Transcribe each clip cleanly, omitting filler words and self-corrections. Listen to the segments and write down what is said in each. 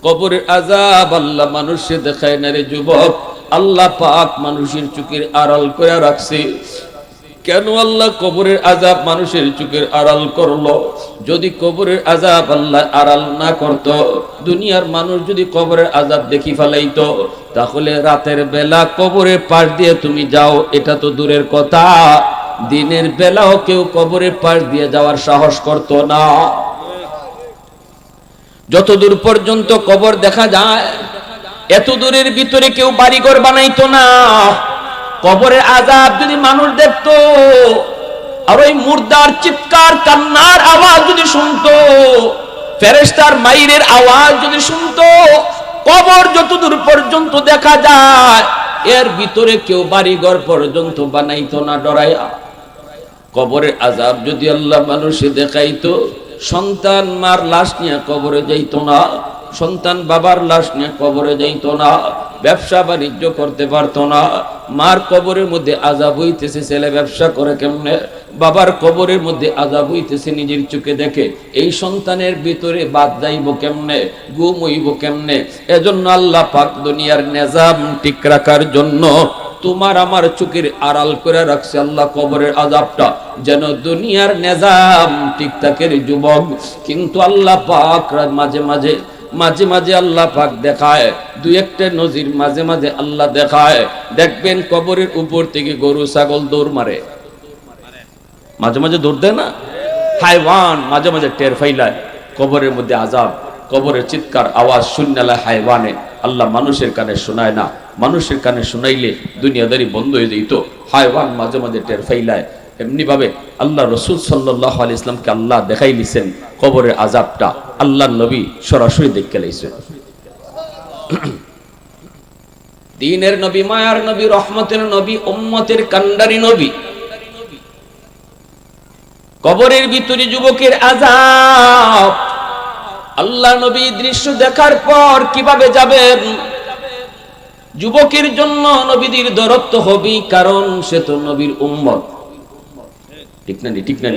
কবরের আযাব আল্লাহ মানুষে দেখায় না রে যুবক। আল্লাহ পাক মানুষের চোখের আড়াল করে রাখছে। কেন আল্লাহ কবরের আযাব মানুষের চোখের আড়াল করলো? যদি কবরের আযাব আল্লাহ আড়াল না করত, দুনিয়ার মানুষ যদি কবরের আযাব দেখি ফেলাইতো, তাহলে রাতের বেলা কবরের পাশ দিয়ে তুমি যাও, এটা তো দূরের কথা, দিনের বেলাও কেউ কবরের পাশ দিয়ে যাওয়ার সাহস করত না। যত দূর পর্যন্ত কবর দেখা যায়, এত দূরের ভিতরে কেউ বাড়িঘর বানাইতো না। কবরের আযাব যদি মানুষ দেখতো, আর ওই মুর্দার চিৎকার কান্নার আওয়াজ যদি শুনতো, ফেরেশতার মাইরের আওয়াজ যদি শুনতো, কবর যত দূর পর্যন্ত দেখা যায়, এর ভিতরে কেউ বাড়িঘর পর্যন্ত বানাইতো না ডরাইয়া। কবরের আযাব যদি আল্লাহ মানুষে দেখাইতো, সন্তান মার লাশ নিয়ে কবরে যাইত না, সন্তান বাবার লাশ নিয়ে কবরে যাইত না, ব্যবসা বাণিজ্য করতে পারতো না। মার কবরের মধ্যে আযাব হইতেছে, ছেলে ব্যবসা করে কেমনে? বাবার কবরের মধ্যে আযাব হইতেছে, নিজের চোখে দেখে। এই সন্তানের ভিতরে বাদ যাইব কেমনে, ঘুম হইব কেমনে? এজন্য আল্লাহ পাক দুনিয়ার নিজাম ঠিক রাখার জন্য তোমার আমার চোখের আড়াল করে রাখছে আল্লাহ কবরের আযাবটা, যেন দুনিয়ার নিজাম ঠিক থাকে রে যুবক। কিন্তু আল্লাহ পাক মাঝে মাঝে আল্লাহ পাক দেখায়, দুই একটা নজির মাঝে মাঝে আল্লাহ দেখায়। দেখবেন কবরের উপর থেকে গরু ছাগল দৌড় মারে, মাঝে মাঝে দৌড় দেয় না, হাইওয়ান মাঝে মাঝে টের ফাইলায় কবরের মধ্যে আযাব। কবরের চিৎকার আওয়াজ শুনলে হাইওয়ানে, আল্লাহ মানুষের কানে শোনায় না। মানুষের কানে শোনাইলে দুনিয়াদারি বন্ধ হয়ে যেত, হাইওয়ান মাঝে মাঝে টের ফাইলায়। এমনি ভাবে আল্লাহ রাসূল সাল্লাল্লাহু আলাইহি ওয়াসাল্লামকে আল্লাহ দেখাই দিয়েছেন কবরের আযাবটা, আল্লাহর নবী সরাসরি দেখে লাইছেন। দ্বীনের নবী, মায়ার নবী, রহমতের নবী, উম্মতের কান্ডারি নবী। কবরের ভিতরে যুবকের আযাব, আল্লাহ নবী দৃশ্য দেখার পর কিভাবে যাবেন? যুবকের জন্য নবীদের দরদ হবে, কারণ সে তো নবীর উম্মত। ঠিক না? ঠিক না?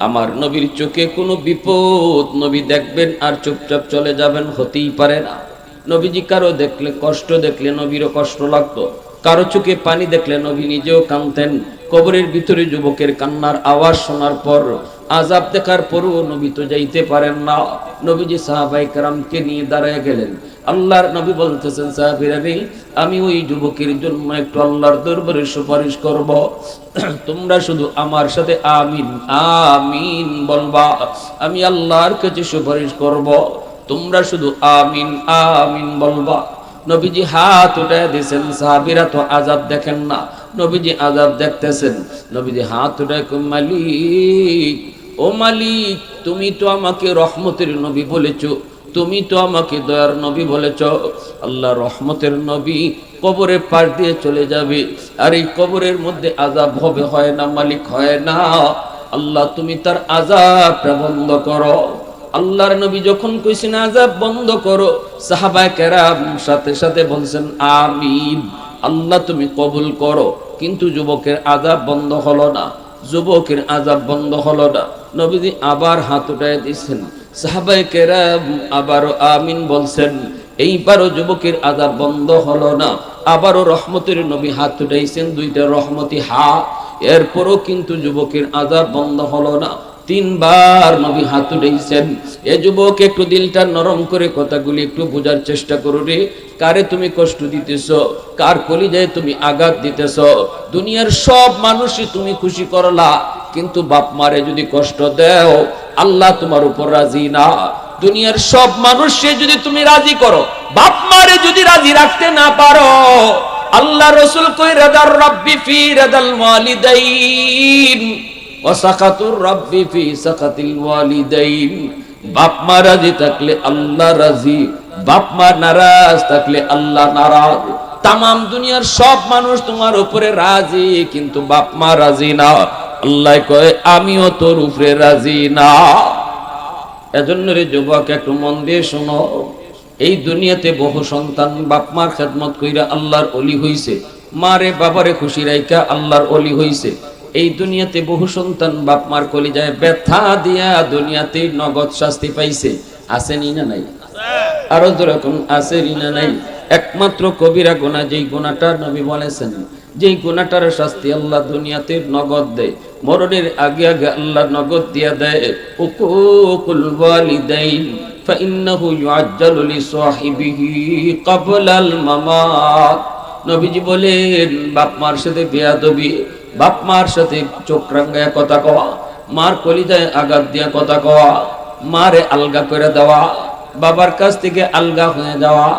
আমার নবীর চোখে কোনো বিপদ নবী দেখবেন আর চুপচাপ চলে যাবেন, হতেই পারে না। নবীজি কারো দেখলে কষ্ট দেখলে নবীরও কষ্ট লাগতো, কারো চোখে পানি দেখলে নবী নিজেও কাঁদতেন। কবরের ভিতরে যুবকের কান্নার আওয়াজ শোনার পর, আযাব দেখার পরও নবী তো যাইতে পারেন না। নবীজি সাহাবায়ে কেরামকে নিয়ে দাঁড়ায় গেলেন। আল্লাহর নবী বলতেছেন, সাহাবীরা রে, আমি ওই যুবকের জন্য একটু আল্লাহর দরবারে সুপারিশ করব, তোমরা শুধু আমার সাথে আমিন আমিন বলবা। আমি আল্লাহর কাছে সুপারিশ করব, তোমরা শুধু আমিন আমিন বলবা। নবীজি হাত উঠায় দিয়েছেন, সাহাবীরা তো আযাব দেখেন না, নবীজি আযাব দেখতেছেন। নবীজি হাত উঠায় কই, মালিক, ও মালিক, তুমি তো আমাকে রহমতের নবী বলেছো, তুমি তো আমাকে দয়ার নবী বলেছ। আল্লাহ রহমতের নবী কবরের পাশ দিয়ে চলে যাবে, আর এই কবরের মধ্যে আযাব হবে, হয় না মালিক? হয় না। আল্লাহ তুমি তার আযাবটা বন্ধ করো। আল্লাহর নবী যখন কইছেন আযাব বন্ধ করো, সাহাবায়ে কেরাম সাথে সাথে বলছেন আমিন, আল্লাহ তুমি কবুল করো। কিন্তু যুবকের আযাব বন্ধ হলো না, যুবকের আযাব বন্ধ হলো না। নবীজি আবার হাত উঠায় দিয়েছেন, সাহাবায়ে কেরাম আবারও আমিন বলছেন, এইবারও যুবকের আযাব বন্ধ হলো না। আবারও রহমতের নবী হাত উঠাইছেন, দুইটা রহমতি হাত, এরপরও কিন্তু যুবকের আযাব বন্ধ হলো না। তিনবার নবী হাত উঠাইছেন। এ যুবক, একটু দিলটা নরম করে কথাগুলি একটু বোঝার চেষ্টা করো রে। কারে তুমি কষ্ট দিতেছ? কার কলিজায় তুমি আঘাত দিতেছ? দুনিয়ার সব মানুষই তুমি খুশি করলা, কিন্তু বাপ মারে যদি কষ্ট দাও, আল্লাহ তোমার উপর রাজি না। দুনিয়ার সব মানুষকে যদি তুমি রাজি করো, বাপ মারে যদি রাজি রাখতে না পারো, আল্লাহ রাসূল কই, রাদার রাব্বি ফি রাদাল ওয়ালিদাইন ওয়া সাকাতুর রাব্বি ফি সাকাতিল ওয়ালিদাইন। বাপ মা রাজি থাকলে আল্লাহ রাজি, বাপ মা নারাজ থাকলে আল্লাহ নারাজ। তামাম দুনিয়ার সব মানুষ তোমার উপরে রাজি, কিন্তু বাপ মা রাজি না। আল্লাহ কয়, আমিও তোর উপরে রাজি না। এজন্য রে যুবক, একটু মন দিয়ে শোনো, এই দুনিয়াতে বহু সন্তান বাপ মার খেদমত কইরা আল্লাহর ওলি হইছে, মারে বাবারে খুশি রাইখা আল্লাহর ওলি হইছে। এই দুনিয়াতে বহু সন্তান বাপ মার কলিজায় ব্যথা দিয়া দুনিয়াতে নগদ শাস্তি পাইছে, আসেনি না নাই? আরো যেরকম আছে না নাই? একমাত্র কবিরা গুনাহ, যেই গুনাহটা নবী বলেছেন, যেই গুনাহটার শাস্তি আল্লাহ দুনিয়াতে নগদ দেয়, মরণের আগে আগে আল্লাহ নগদ দিয়া দেয়। উকুকুল ওয়ালিদাইন ফাইন্নাহু ইউআজ্জালু লিসাহিবিহি ক্বাবলাল মামাত। নবীজি বলেন, বাপ মার সাথে বেয়াদবি, বাপ মার সাথে চোখ রাঙ্গায়া কথা কওয়া, মার কলিজায় আঘাত দিয়া কথা কওয়া, মারে আলগা করে দেওয়া, বাবার কাছ থেকে আলগা হয়ে যাওয়া,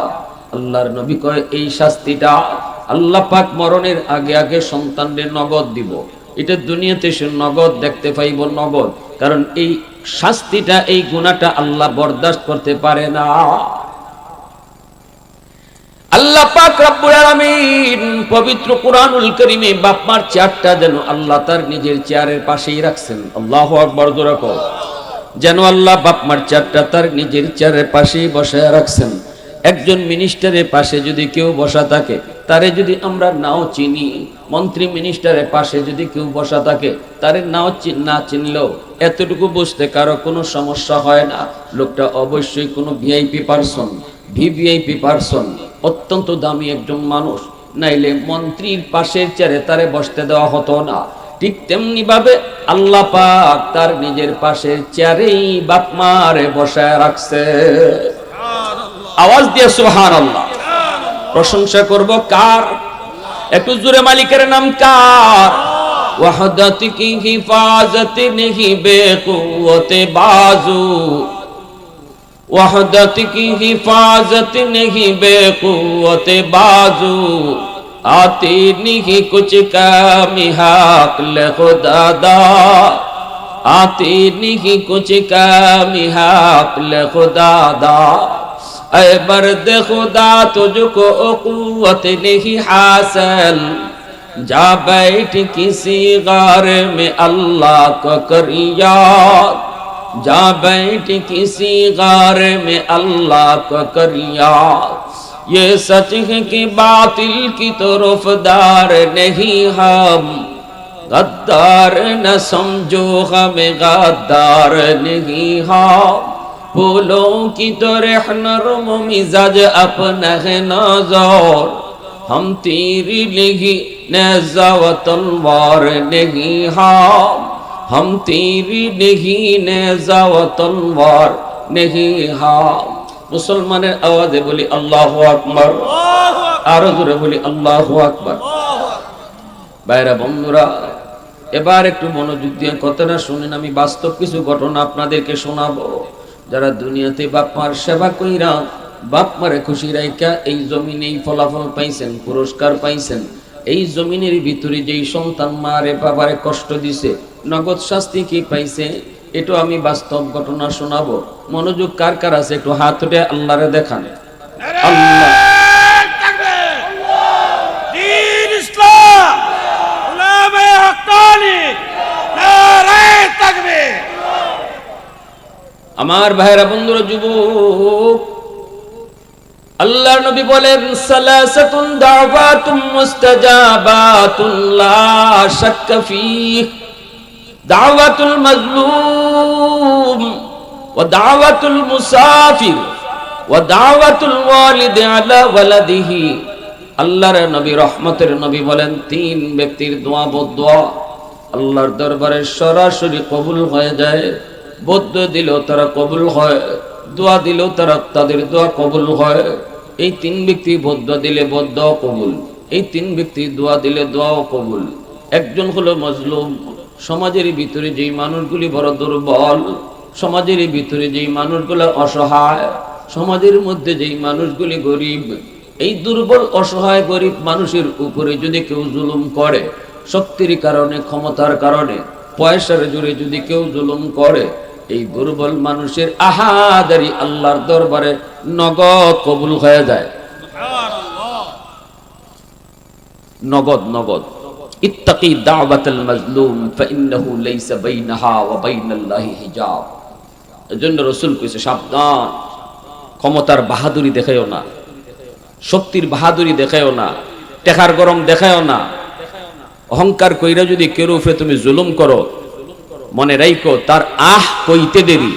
আল্লাহর নবী কয় এই শাস্তিটা আল্লাহ পাক মরণের আগে আগে সন্তানদের নগদ দিব। এটা দুনিয়াতে সে নগদ দেখতে পাইব, নগদ। কারণ এই শাস্তিটা, এই গুনাহটা আল্লাহ বরদাস্ত করতে পারে না। আল্লাহ পাক রব্বুল আলামিন পবিত্র কুরআনুল কারীমে বাপ মার চেয়ারটা যেন আল্লাহ তার নিজের চেয়ারের পাশেই রাখছেন। আল্লাহু আকবার, জোরে কও। যেন আল্লাহ বাপ মার চেয়ারটা তার নিজের চেয়ারের পাশেই বসায় রাখছেন। একজন মিনিস্টারের পাশে যদি কেউ বসা থাকে, তারে যদি আমরা নাও চিনি, মন্ত্রী মিনিস্টারের পাশে যদি কেউ বসা থাকে, তারে না চিনলেও এতটুকু বুঝতে কারো কোনো সমস্যা হয় না, লোকটা অবশ্যই কোনো ভিআইপি পারসন, ভিভিআইপি পারসন, অত্যন্ত দামি একজন মানুষ, নাইলে মন্ত্রীর পাশের চেয়ারে তারে বসতে দেওয়া হতো না। ঠিক তেমনি ভাবে আল্লাহ পাক তার নিজের পাশের চেয়ারেই বাপ মারে বসায় রাখছে। আওয়াজ দিয়ে সুবহানাল্লাহ। প্রশংসা করব কার? একটু জোরে মালিকের নাম কার? ওয়াহদাতি কি হিফাজত নেহি বেকুওতে বাজু, ওয়াহদাতি কি হিফাজত নেহি বেকুওতে বাজু, आती नहीं कुछ कमी हक ले खुदा दा, आती नहीं कुछ कमी हक ले खुदा दा, ऐ मर्द खुदा तुझको कुव्वत नहीं हासिल, जा बैठ किसी गार में अल्लाह को कर याद, जा बैठ किसी गार में अल्लाह को कर याद, ये सच है कि बातिल की तरफदार नहीं हम, गद्दार न समझो हमें गद्दार नहीं हम, फूलों की तरह नरम मिजाज अपना है नजर, हम तेरी लगी नेज़ा व तलवार नहीं हम, हम तेरी लगी नेज़ा व तलवार नहीं हम। মুসলমানের আওয়াজে বলি আল্লাহু আকবার, আরো জোরে বলি আল্লাহু আকবার। ভাইরা বন্ধুরা, এবার একটু মনোযোগ দিয়ে কথাটা শুনেন। আমি বাস্তব কিছু ঘটনা আপনাদেরকে শোনাবো। যারা দুনিয়াতে বাপ মার সেবা কইরা, বাপ মারে খুশি রাইখা এই জমিনেই ফলাফল পাইছেন, পুরস্কার পাইছেন, এই জমিনের ভিতরে যেই সন্তান মারে বাবারে কষ্ট দিছে, নগদ শাস্তি কি পাইছে, এটা আমি বাস্তব ঘটনা শোনাবো। মনোযোগ কার কার আছে একটু হাত উঠে আল্লাহরে দেখান। আল্লাহ দ্বীন ইসলাম, উলামায়ে হক্কানি, নারায়ে তাকবীর। আমার ভাইরা বন্ধুরা, যুবক, আল্লাহর নবী বলেন সালাসাতুন দাওয়াতুম মুস্তাজাবাতুন লা শাক্কা ফীহ, দাওয়াতুল মাজলুম ওয়া দাওয়াতুল মুসাফির ওয়া দাওয়াতুল ওয়ালিদ আলা ওয়ালাদিহি। আল্লাহর নবী, রহমতের নবী বলেন, তিন ব্যক্তির দোয়া, বদদোয়া আল্লাহর দরবারে সরাসরি কবুল হয়ে যায়। বদ দিলেও তারা কবুল হয়, দোয়া দিলেও তাদের দোয়া কবুল হয়। এই তিন ব্যক্তি বদ দিলে বদদোয়া কবুল, এই তিন ব্যক্তি দোয়া দিলে দোয়াও কবুল। একজন হলো মজলুম, সমাজের ভিতরে যেই মানুষগুলি বড় দুর্বল, সমাজের ভিতরে যেই মানুষগুলো অসহায়, সমাজের মধ্যে যেই মানুষগুলি গরিব, এই দুর্বল অসহায় গরিব মানুষের উপরে যদি কেউ জুলুম করে, শক্তির কারণে, ক্ষমতার কারণে, পয়সার জোরে যদি কেউ জুলুম করে, এই দুর্বল মানুষের আহাদারি আল্লাহর দরবারে নগদ কবুল হয়ে যায়। নগদ নগদ। ইত্তাকি দাওয়াতাল মাজলুম ফাইন্নাহু লাইসা বাইনাহা ওয়া বাইনাল্লাহি হিজাব। এজন্য রাসূল কইছে, সাবধান, ক্ষমতার বাহাদুরি দেখায়ও না, শক্তির বাহাদুরি দেখায়ও না, টেকার গরম দেখায়ও না। অহংকার কইরা যদি কেউ উপরে তুমি জুলুম করো, মনে রাখো তার আহ কইতে দেরি,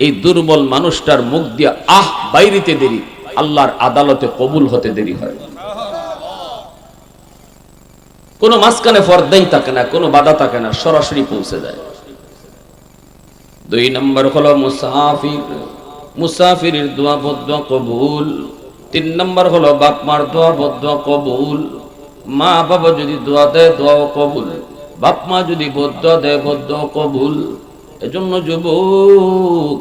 এই দুর্বল মানুষটার মুখ দিয়ে আহ বাইরিতে দেরি, আল্লাহর আদালতে কবুল হতে দেরি হয়। কোনো মাঝখানে পর্দাই থাকে না, কোনো বাধা থাকে না, সরাসরি পৌঁছে যায়। 2 নম্বর হলো মুসাফির, মুসাফিরের দোয়া বদদোয়া কবুল। 3 নম্বর হলো বাপ মার দোয়া বদদোয়া কবুল। মা বাবা যদি দোয়া দেয় দোয়াও কবুল, বাপ মা যদি বদদোয়া দেয় বদদোয়া কবুল। এজন্য যুবক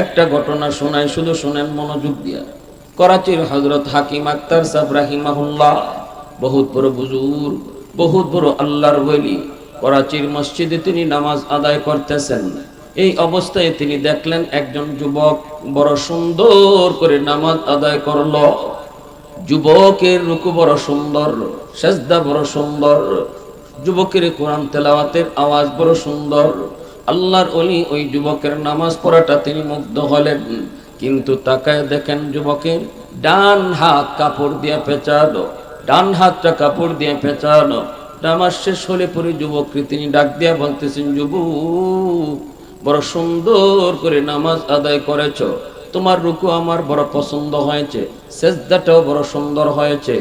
একটা ঘটনা শোনায়, শুধু শুনেন মনোযোগ দিয়া। করাচির হযরত হাকিম আক্তার সাহেব রাহিমাহুল্লাহ, বহুত বড় বুজুর্গ, বহুত বড় আল্লাহর ওলি। করাচির মসজিদে তিনি নামাজ আদায় করতেছেন। এই অবস্থায় তিনি দেখলেন একজন যুবক বড় সুন্দর করে নামাজ আদায় করলো। যুবকের রুকু বড় সুন্দর, সেজদা বড় সুন্দর, যুবকের কোরআন তেলাওয়াতের আওয়াজ বড় সুন্দর। আল্লাহর ওলি ওই যুবকের নামাজ পড়াটা তিনি মুগ্ধ হলেন। কিন্তু তাকায় দেখেন যুবকের ডান হাত কাপড় দিয়ে পেঁচানো, ডান হাতটা কাপড় দিয়ে পেঁচানো। নামাজ শেষ হলে পরে যুবককে তিনি ডাক দিয়া বলতেছেন, যুবক বড় সুন্দর করে নামাজ আদায় করেছ, তোমার রুকু আমার বড় পছন্দ হয়েছে, সেজদাটাও বড় সুন্দর হয়েছে,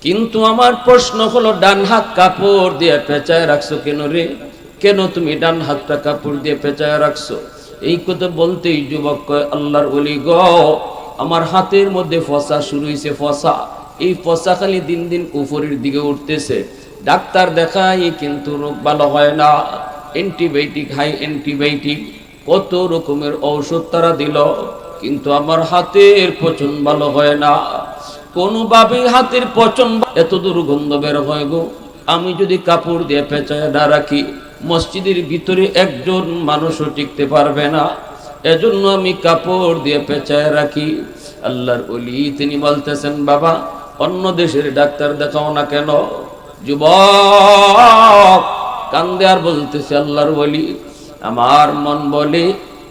কিন্তু আমার প্রশ্ন হলো ডান হাত কাপড় দিয়ে পেঁচায় রাখছো কেন রে? কেন তুমি ডান হাতটা কাপড় দিয়ে পেঁচায় রাখছো? এই কথা বলতেই যুবক কয়, আল্লাহর ওলি গো, আমার হাতের মধ্যে ফসা শুরু হয়েছে, ফসা। এই ফসা খালি দিন দিন উপরের দিকে উঠতেছে, ডাক্তার দেখাই কিন্তু রোগ ভালো হয় না। অ্যান্টিবায়োটিক, হাই অ্যান্টিবায়োটিক, কত রকমের ঔষধ তারা দিল, কিন্তু আমার হাতের পচন ভালো হয় না। কোনোভাবেই হাতের পচন, এত দুর্গন্ধ বের হয় গো। আমি যদি কাপড় দিয়ে পেঁচায় না রাখি, মসজিদের ভিতরে একজন মানুষও টিকতে পারবে না। এজন্য আমি কাপড় দিয়ে পেঁচায় রাখি। আল্লাহর ওলি তিনি বলতেছেন, বাবা অন্য দেশের ডাক্তার দেখাও না কেন? যুবক কান্দে আর বলতেছে, আল্লাহর ওলি আমার মন বলে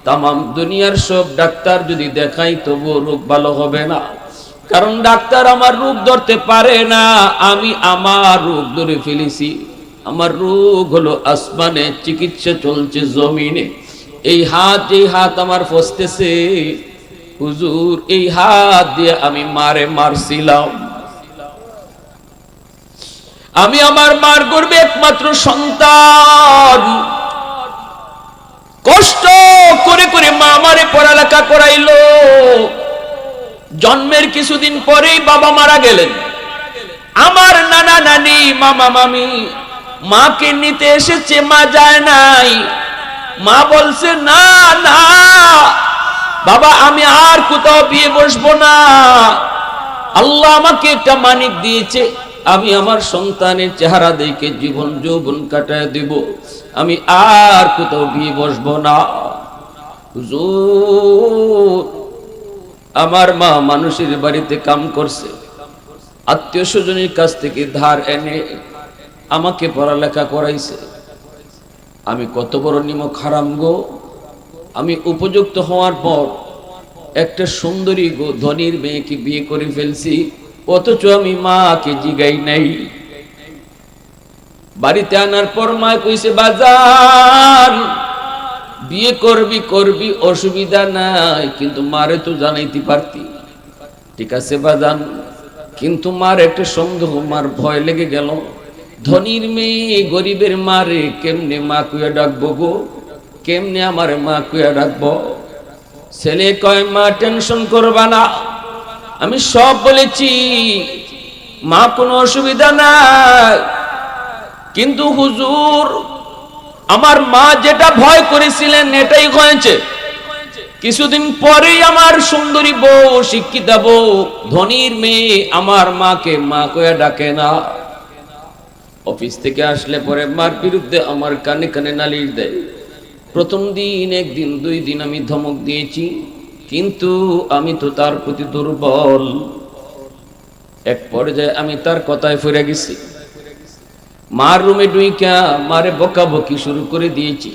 তামাম দুনিয়ার সব ডাক্তার যদি দেখাই তবুও রোগ ভালো হবে না, কারণ ডাক্তার আমার রোগ ধরতে পারে না, আমি আমার রোগ ধরে ফেলেছি। আমার রোগ হলো আসমানে, চিকিৎসা চলছে জমিনে। এই হাত, যেই হাত আমার ফসতেছে হুজুর, এই হাত দিয়ে আমি মারছিলাম। আমি আমার মার গর্ভে একমাত্র সন্তান, কষ্ট করে করে মা আমারে পড়ালেখা করাইলো। জন্মের কিছুদিন পরেই বাবা মারা গেলেন। আমার নানা নানি, মামা মামি মাকে নিতে এসেছে, মা যায় নাই। মা বলছে, না না বাবা, আমি আর কোথাও বিয়ে বসবো না। আল্লাহ আমাকে একটা মানিক দিয়েছে, আমি আমার সন্তানের চেহারা দেখে জীবন যৌবন কাটায় দিব, আমি আর কোথাও বিয়ে বসবো না। হুজুর আমার মা মানুষের বাড়িতে কাম করছে, আত্মীয় স্বজনের কাছ থেকে ধার এনে আমাকে পড়ালেখা করাইছে। আমি কত বড় নিমক হারাম গো! আমি উপযুক্ত হওয়ার পর একটা সুন্দরী গো ধনীর মেয়েকে বিয়ে করে ফেলছি, অথচ আমি মাকে জিগাই নাই। বাড়িতে আনার পর মা কইছে, বাজার বিয়ে করবি করবি অসুবিধা নাই, কিন্তু মারে তো জানাইতে পারতি। ঠিক আছে বাজান, কিন্তু মার একটা সন্দেহ, মার ভয় লেগে গেল। ধনীর মেয়ে গরিবের মারে কেমনে মা কুয়া ডাকবো গো, কেমনে আমার মা কুয়া ডাকবো? ছেলে কয়, মা টেনশন করবা না, আমি সব বলেছি, মা কোনো অসুবিধা নাই। কিন্তু হুজুর আমার মা যেটা ভয় করেছিলেন এটাই হয়েছে। কিছুদিন পরেই আমার সুন্দরী বউ, শিক্ষিতা বউ, ধনীর মেয়ে আমার মাকে মা কয়া ডাকে না। অফিস থেকে আসলে পরে মার বিরুদ্ধে আমার কানে কানে নালিশ দেয়। প্রথম দিন, একদিন, 2 দিন আমি ধমক দিয়েছি, কিন্তু আমি তো তার প্রতি দুর্বল। এক পর্যায়ে আমি তার কথায় ফিরে গেছি। মার রুমে ডুইকা মারে বকাবকি শুরু করে দিয়েছি।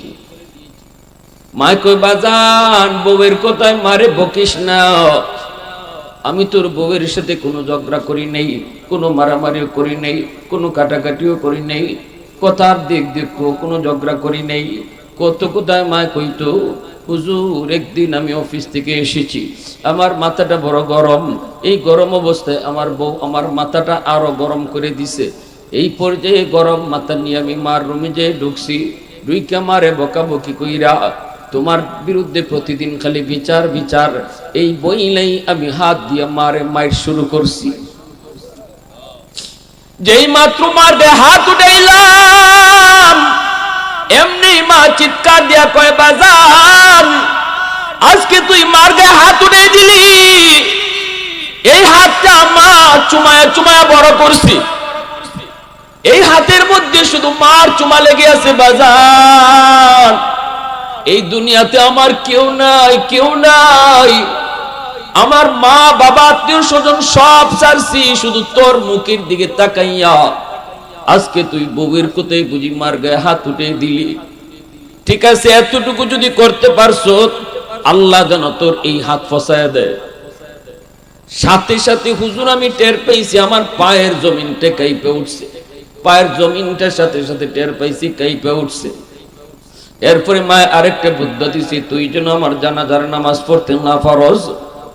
মা কই, বাজান বউয়ের কথায় মারে বকিস না, আমি তোর বউয়ের সাথে কোনো ঝগড়া করি নেই, কোনো মারামারিও করি নেই, কোনো কাটাকাটিও করি নেই, কথার দিক দেখো কোনো ঝগড়া করি নেই। কত কোথায় মা কইতো, হুজুর একদিন আমি অফিস থেকে এসেছি, আমার মাথাটা বড় গরম, এই গরম অবস্থায় আমার বউ আমার মাথাটা আরো গরম করে দিছে। এই পর্যায়ে গরম মাথা নিয়ে আমি মার রুমে যেয়ে ঢুকছি, ঢুইকা মারে বকাবকি কইরা তোমার বিরুদ্ধে প্রতিদিন খালি বিচার বিচার, এই বইলেই আমি হাত দিয়ে মারে মাইর শুরু করছি। যেই মাত্র মার গায়ে হাত উঠাইলাম, এমনি মা চিৎকার দিয়া কয়, বাজান আজকে তুই মার গায়ে হাত উঠাই দিলি, এই হাতটা মা চুমায়া চুমায়া বড় করছি, এই হাতের মধ্যে শুধু মার চুমা লেগে আছে বাজান, এই দুনিয়াতে আমার কেউ নাই, কেউ নাই, আমার মা বাবা আত্মীয় স্বজন সব ছাড়ছি, শুধু তোর মুখের দিকে তাকাইয়া আজকে তুই বউয়ের কোথায় বুঝি মার গায়ে হাত উঠে দিলি। ঠিক আছে, এতটুকু যদি করতে পারছো, আল্লাহ যেন তোর এই হাত ফসায় দেয়। সাথে সাথে হুজুর আমি টের পাইছি আমার পায়ের জমিনটা কাইপে উঠছে, পায়ের জমিনটার সাথে সাথে টের পাইছি কাইপে উঠছে। এরপরে মায় আরেকটা বুদ্ধি দিছি, তুই যেন আমার জানাজার নামাজ পড়তে না পারস,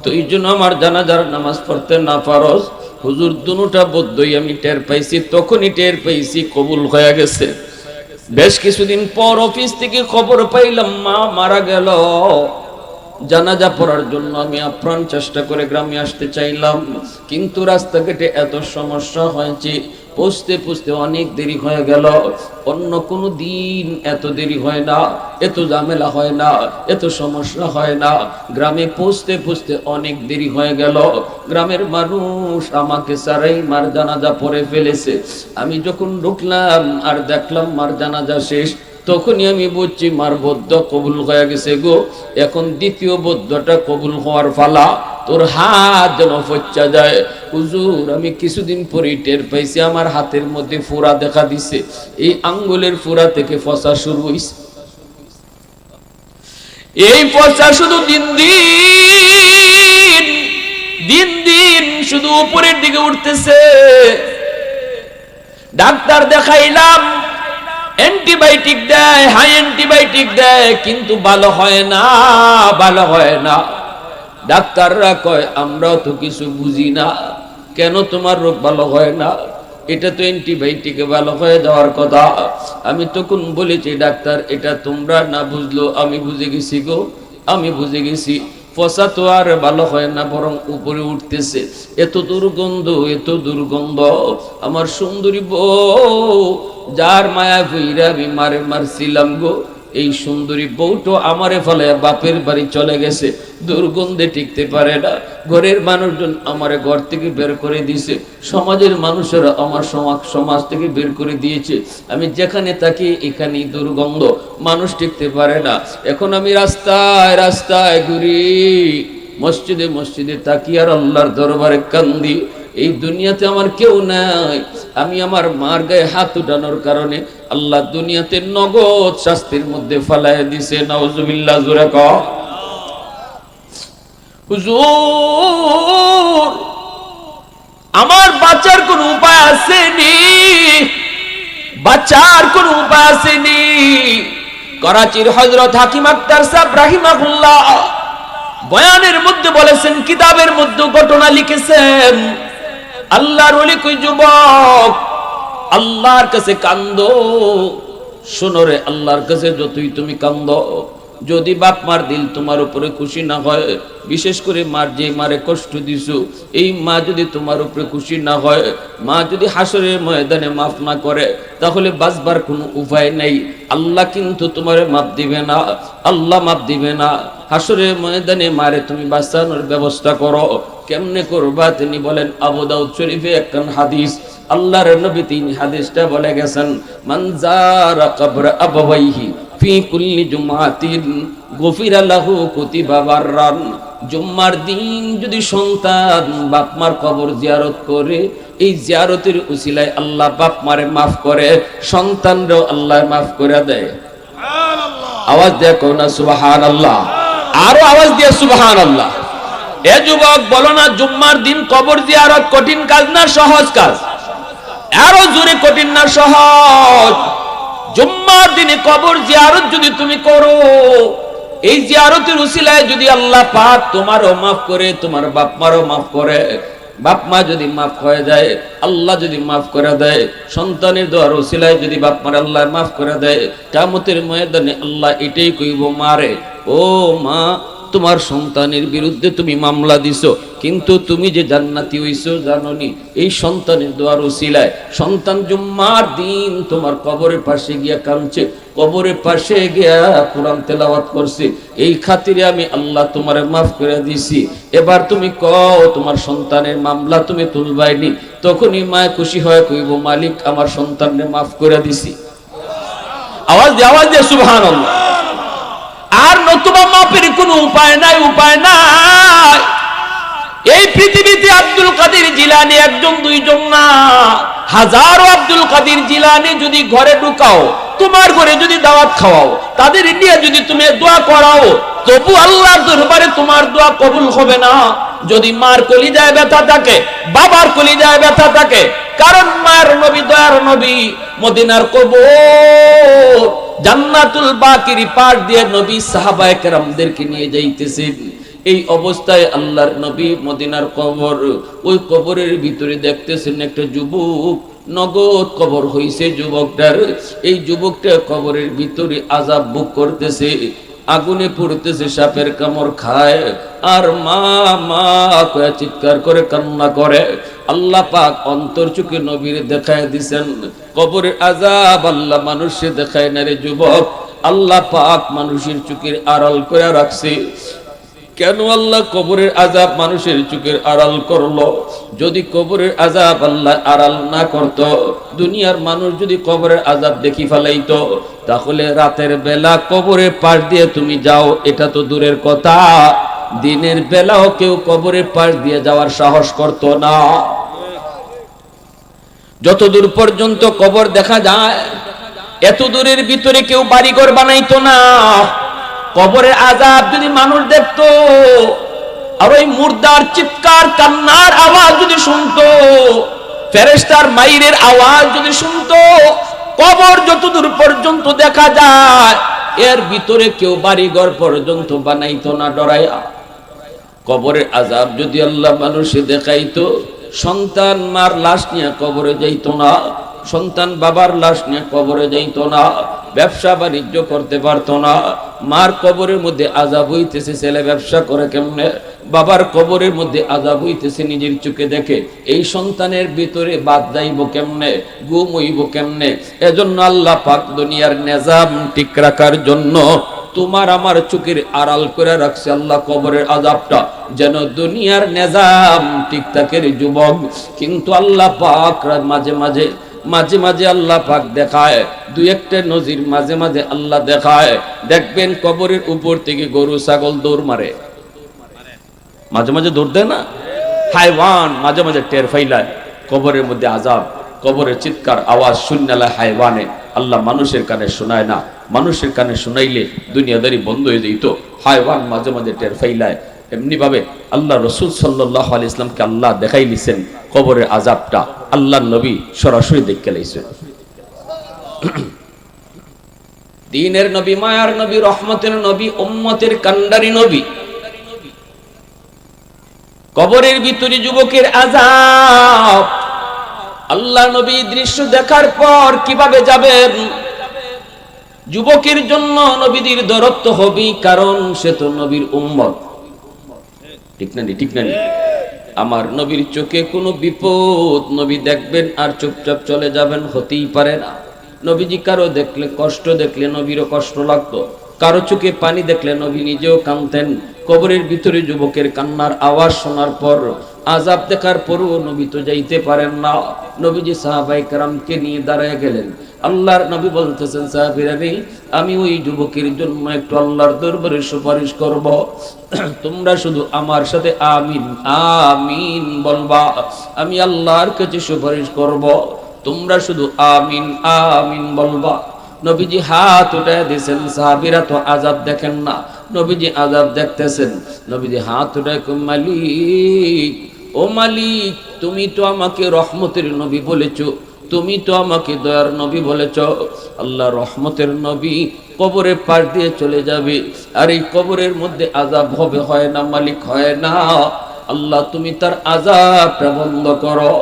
তুই যেন আমার জানাজার নামাজ পড়তে না পারস। হুজুর দুটা বুদ্ধি আমি টের পাইছি, তখনই টের পাইছি কবুল হয়ে গেছে। বেশ কিছুদিন পর অফিস থেকে খবর পাইলাম মা মারা গেল। জানাজা পড়ার জন্য আমি আপ্রাণ চেষ্টা করে গ্রামে আসতে চাইলাম, কিন্তু রাস্তাঘাটে এত সমস্যা হয়েছে, পৌঁছতে পৌঁছতে অনেক দেরি হয়ে গেল। অন্য কোনো দিন এত দেরি হয় না, এত ঝামেলা হয় না, এত সমস্যা হয় না। গ্রামে পৌঁছতে পৌঁছতে অনেক দেরি হয়ে গেল। গ্রামের মানুষ আমাকে ছাড়াই মার জানাজা পড়ে ফেলেছে। আমি যখন ঢুকলাম আর দেখলাম মার জানাজা শেষ, তখনই আমি বুঝছি মার বদ্ধ কবুল হয়ে গেছে গো। এখন দ্বিতীয় বদ্ধটা কবুল হওয়ার ফালা, তোর হাত যেন ফচ্চা যায়। হুজুর আমি কিছুদিন পরে টের পাইছি আমার হাতের মধ্যে ফোড়া দেখা দিছে, এই আঙ্গুলের ফোড়া থেকে ফসা শুরু হইছে। এই ফসা শুধু দিন দিন দিন দিন শুধু উপরের দিকে উঠতেছে। ডাক্তার দেখাইলাম, অ্যান্টিবায়োটিক দেয়, হাই অ্যান্টিবায়োটিক দেয়, কিন্তু ভালো হয় না, ভালো হয় না। ডাক্তাররা কয় আমরাও তো কিছু বুঝি না, কেন তোমার রোগ ভালো হয় না, এটা তো অ্যান্টিবায়োটিকে ভালো হয়ে যাওয়ার কথা। আমি তখন বলেছি ডাক্তার এটা তোমরা না বুঝলো আমি বুঝে গেছি গো, আমি বুঝে গেছি। ফসা তো আর ভালো হয় না, বরং উপরে উঠতেছে। এত দুর্গন্ধ, এত দুর্গন্ধ। আমার সুন্দরী বউ যার মায়া ভইরা আমি মারে মারছিলাম গো, এই সুন্দরী বউটো আমারে ফলে বাপের বাড়ি চলে গেছে, দুর্গন্ধে টিকতে পারে না। ঘরের মানুষজন আমারে ঘর থেকে বের করে দিয়েছে, সমাজের মানুষেরা আমার সমাজ থেকে বের করে দিয়েছে। আমি যেখানে থাকি এখানেই দুর্গন্ধ, মানুষ টিকতে পারে না। এখন আমি রাস্তায় রাস্তায় ঘুরি, মসজিদে মসজিদে থাকি আর আল্লাহর দরবারে কান্দি। এই দুনিয়াতে আমার কেউ নাই, আমি আমার মার গায়ে হাত উঠানোর কারণে আল্লাহ দুনিয়াতে নগদ শাস্তির মধ্যে ফালায় দিছে। নাউজুবিল্লাহ, জোরে কও। হুজুর আমার বাঁচার কোন উপায় আসেনি, বাঁচার কোন উপায় আসেনি। করাচির হযরত হাকিম আক্তার সাহেব রাহিমাহুল্লাহ বয়ানের মধ্যে বলেছেন, কিতাবের মধ্যে ঘটনা লিখেছেন, আল্লাহর ওলি কই যুবক আল্লাহর কাছে কান্দো, শোনো রে, আল্লাহর কাছে যতই তুমি কান্দো, যদি বাপ মার দিল তোমার উপরে খুশি না হয়, বিশেষ করে মার যে মারে কষ্ট দিছো, এই মা যদি তোমার উপরে খুশি না হয়, মা যদি হাসরের ময়দানে মাফ না করে, তাহলে বাঁচবার কোনো উপায় নেই। আল্লাহ কিন্তু তোমারে মাফ দিবে না, আল্লাহ মাফ দিবে না। হাসরের ময়দানে মারে তুমি বাঁচানোর ব্যবস্থা করো। কেমনে করবা? তিনি বলেন, আবু দাউদ শরীফে একখান হাদিস, আল্লাহর নবী তিনি হাদিসটা বলে গেছেন, মান যারা কবর আবাওয়াইহি ফি কুল্লি জুমাতিন গফিরা লাহু কুতিবা বাররান। জুম্মার দিন যদি সন্তান বাপ মার কবর জিয়ারত করে, এই জিয়ারতের উসিলায় আল্লাহ বাপ মারে মাফ করে, সন্তানরাও আল্লাহ মাফ করে দেয়। আওয়াজ দিয়ে কও না সুবহানাল্লাহ, আরো আওয়াজ দিয়ে সুবহানাল্লাহ। এ যুবক বলো না, জুম্মার দিন কবর জিয়ারত কঠিন কাজ না সহজ কাজ? আরো জোরে, কঠিন না সহজ? জুম্মার দিনে কবর জিয়ারত যদি তুমি করো, এই জিয়ারতের উসিলায় যদি আল্লাহ পাক তোমারও মাফ করে, তোমার বাপ মারও মাফ করে, বাপ মা যদি মাফ হয়ে যায়, আল্লাহ যদি মাফ করে দেয়, সন্তানের দোয়ার উসিলায় যদি বাপ মার আল্লাহ মাফ করে দেয়, কিয়ামতের ময়দানে আল্লাহ এটাই কইব, মারে ও মা, তোমার সন্তানের বিরুদ্ধে তুমি মামলা দিছো, কিন্তু তুমি যে জান্নাতি হইছো জানোনি? এই সন্তানের দোয়ার উসিলায় সন্তান জুম্মার দিন তোমার কবরের পাশে গিয়া কাঁদছে, কবরের পাশে গিয়া কোরআন তেলাওয়াত করছে, এই খাতিরে আমি আল্লাহ তোমারে মাফ করে দিছি। এবার তুমি কও তোমার সন্তানের মামলা তুমি তুলবাইনি, তখনই মা খুশি হয় কইব, মালিক আমার সন্তানকে মাফ করে দিছি। আওয়াজ দিয়ে সুবহানাল্লাহ। আর নতুবা মাপের কোনো উপায় নাই, উপায় নাই। এই পৃথিবীতে আব্দুল কাদের জিলানী একজন দুইজন না, হাজারো আব্দুল কাদের জিলানী যদি ঘরে ঢুকাও, তোমার ঘরে যদি দাওয়াত খাওয়াও, তাদের নিয়ে যদি তুমি দোয়া করাও, তবু আল্লাহর দরবারে তোমার দোয়া কবুল হবে না। যদি মার কলিজায় ব্যথা থাকে, বাবার কলিজায় ব্যথা থাকে, কারণ মায়ের নবী দয়ার নবী মদিনার কবর জান্নাতুল বাকির পার দিয়ে নবী সাহাবায়ে কেরামদেরকে নিয়ে যাইতেছেন। এই অবস্থায় আল্লাহর নবী মদিনার কবর, ওই কবরের ভিতরে দেখতেছেন একটা যুবক, নগদ কবর হইছে যুবকটার। এই যুবকটা কবরের ভিতরে আযাব ভোগ করতেছে, আগুনে পড়তেছে, সাপের কামড় খায়, আর মা মা কয়ে চিৎকার করে কান্না করে। আল্লাহ পাক অন্তর চোখে নবীর দেখায় দিছেন কবরের আযাব আল্লাহ মানুষে দেখায় না রে যুবক, আল্লাহ পাক মানুষের চোখের আড়াল করে রাখছে। কেন আল্লাহ কবরের আযাব মানুষের চোখের আড়াল করলো? যদি কবরের আযাব আল্লাহ আড়াল না করত, দুনিয়ার মানুষ যদি কবরের আযাব দেখি ফেলাইতো, তাহলে রাতের বেলা কবরের পাশ দিয়ে তুমি যাও, এটা তো দূরের কথা, দিনের বেলাও কেউ কবরের পাশ দিয়ে যাওয়ার সাহস করত না। যত দূর পর্যন্ত কবর দেখা যায়, এত দূরের ভিতরে কেউ বাড়িঘর বানাইতো না। কবরের আযাব যদি মানুষ দেখতো, আর ওই মুর্দার চিৎকার কান্নার আওয়াজ যদি শুনতো, ফেরেশতার মাইরের আওয়াজ যদি শুনতো, কবর যত দূর পর্যন্ত দেখা যায়, এর ভিতরে কেউ বাড়িঘর পর্যন্ত বানাইতো না ডরাইয়া। কবরের আযাব যদি আল্লাহ মানুষে দেখাইতো, সন্তান মার লাশ নিয়ে কবরে যাইতো না, সন্তান বাবার লাশ নিয়ে কবরে যাইতো না, ব্যবসা বাণিজ্য করতে পারতো না। মার কবরের মধ্যে আযাব হইতেছে, ছেলে ব্যবসা করে কেমনে? বাবার কবরের মধ্যে আযাব হইতেছে, নিজের চোখে দেখে। এই সন্তানের ভিতরে বাদ যাইব কেমনে, ঘুম হইব কেমনে? এজন্য আল্লাহ পাক দুনিয়ার নিজাম ঠিক রাখার জন্য তোমার আমার চোখের আড়াল করে রাখছে আল্লাহ কবরের আযাবটা, যেন দুনিয়ার নিজাম ঠিক থাকে রে যুবক। কিন্তু আল্লাহ পাক মাঝে মাঝে আল্লাহ পাক দেখায়, দুই একটা নজির মাঝে মাঝে আল্লাহ দেখায়। দেখবেন কবরের উপর থেকে গরু ছাগল দৌড় মারে, মাঝে মাঝে দৌড় দেয় না, হাইওয়ান মাঝে মাঝে টের ফাইলায় কবরের মধ্যে আযাব, কবরের চিৎকার আওয়াজ শুননালা হাইওয়ানে, আল্লাহ মানুষের কানে শোনায় না। মানুষের কানে শোনাইলে দুনিয়াদারি বন্ধ হয়ে যেত, হাইওয়ান মাঝে মাঝে টের ফাইলায়। এমনি ভাবে আল্লাহ রাসূল সাল্লাল্লাহু আলাইহি ওয়াসাল্লামকে আল্লাহ দেখাই দিয়েছেন কবরের আযাবটা, আল্লাহর নবী সরাসরি দেখে লাইছেন। দ্বীনের নবী, মায়ার নবী, রহমতের নবী, উম্মতের কান্ডারি নবী, কবরের ভিতরে যুবকের আযাব। আল্লাহ নবী দৃশ্য দেখার পর কিভাবে যাবেন? যুবকের জন্য নবীদের দরদ হবে, কারণ সে তো নবীর উম্মত। ঠিক না? ঠিক না? আমার নবীর চোখে কোনো বিপদ নবী দেখবেন আর চুপচাপ চলে যাবেন, হতেই পারে না। নবীজি কারো দেখলে কষ্ট দেখলে নবীরও কষ্ট লাগতো, কারো চোখে পানি দেখলে নবী নিজেও কাঁদতেন। কবরের ভিতরে যুবকের কান্নার আওয়াজ শোনার পর, আযাব দেখার পরও নবী তো যাইতে পারেন না। নবীজি সাহাবায়ে কেরামকে নিয়ে দাঁড়ায় গেলেন। আল্লাহর নবী বলতেছেন, সাহাবীরা রে, আমি ওই যুবকের জন্য একটু আল্লাহর দরবারে সুপারিশ করব, তোমরা শুধু আমার সাথে আমিন আমিন বলবা। আমি আল্লাহর কাছে সুপারিশ করব, তোমরা শুধু আমিন আমিন বলবা। নবীজি হাত উঠায় দিয়েছেন, সাহাবীরা তো আযাব দেখেন না, নবীজি আযাব দেখতেছেন। নবীজি হাত উঠায় কই, মালিক ও মালিক, তুমি তো আমাকে রহমতের নবী বলেছো, তুমি তো আমাকে দয়ার নবী বলেছ, আল্লাহ রহমতের নবী কবরে পার দিয়ে চলে যাবে, আর এই কবরের মধ্যে আযাব হবে, হয় না মালিক, হয় না। আল্লাহ তুমি তার আযাবটা বন্ধ করো।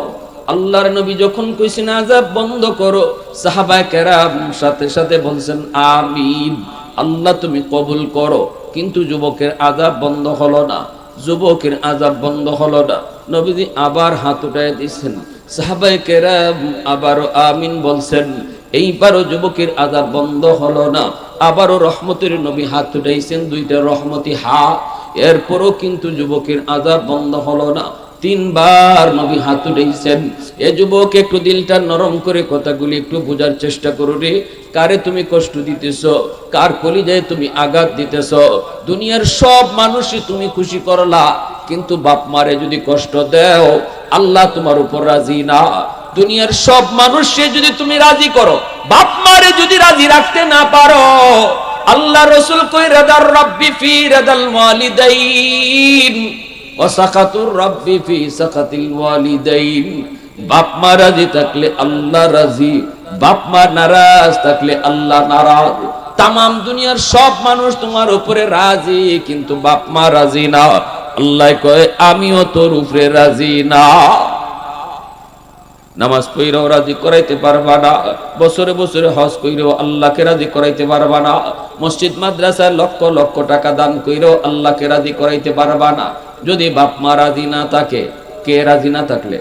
আল্লাহর নবী যখন কইছেন আযাব বন্ধ করো, সাহাবায়ে কেরাম সাথে সাথে বলছেন আমিন, আল্লাহ তুমি কবুল করো। কিন্তু যুবকের আযাব বন্ধ হলো না, যুবকের আযাব বন্ধ হলো না। নবীজি আবার হাত উঠায় দিয়েছেন, সাহাবায়ে কেরাম আবারও আমিন বলছেন, এইবারও যুবকের আযাব বন্ধ হলো না। আবারও রহমতের নবী হাত উঠাইছেন, দুইটা রহমতি হাত, এরপরও কিন্তু যুবকের আযাব বন্ধ হলো না। তিনবার নবী হাত উঠাইছেন। এ যুবক একটু দিলটা নরম করে কথাগুলি একটু বোঝার চেষ্টা করো রে। কারে তুমি কষ্ট দিতেছ, কার কলিজায় তুমি আঘাত দিতেছ? দুনিয়ার সব মানুষই তুমি খুশি করলা, কিন্তু বাপ মারে যদি কষ্ট দাও, আল্লাহ তোমার উপর রাজি না। দুনিয়ার সব মানুষকে যদি তুমি রাজি করো, বাপ মারে যদি রাজি রাখতে না পারো, আল্লাহ রাসূল কই রাদার রাব্বি ফি রাদাল ওয়ালিদাইন ওয়া সাকাতুর রাব্বি ফি সাকাতিল ওয়ালিদাইন। বাপ মা রাজি থাকলে আল্লাহ রাজি, বাপ মা নারাজ থাকলে আল্লাহ নারাজ। তামাম দুনিয়ার সব মানুষ তোমার উপরে রাজি, কিন্তু বাপ মা রাজি না। আল্লাহ কয় আমিও তোর উপরে রাজি না। নামাজ পড়েও রাজি করাইতে পারবা না, বছরে বছরে হজ কইরেও আল্লাহকে রাজি করাইতে পারবা না, মসজিদ মাদ্রাসায় লক্ষ লক্ষ টাকা দান কইরেও আল্লাহকে রাজি করাইতে পারবা না। যদি বাপ মা রাজি না থাকে, কে রাজি না থাকলে,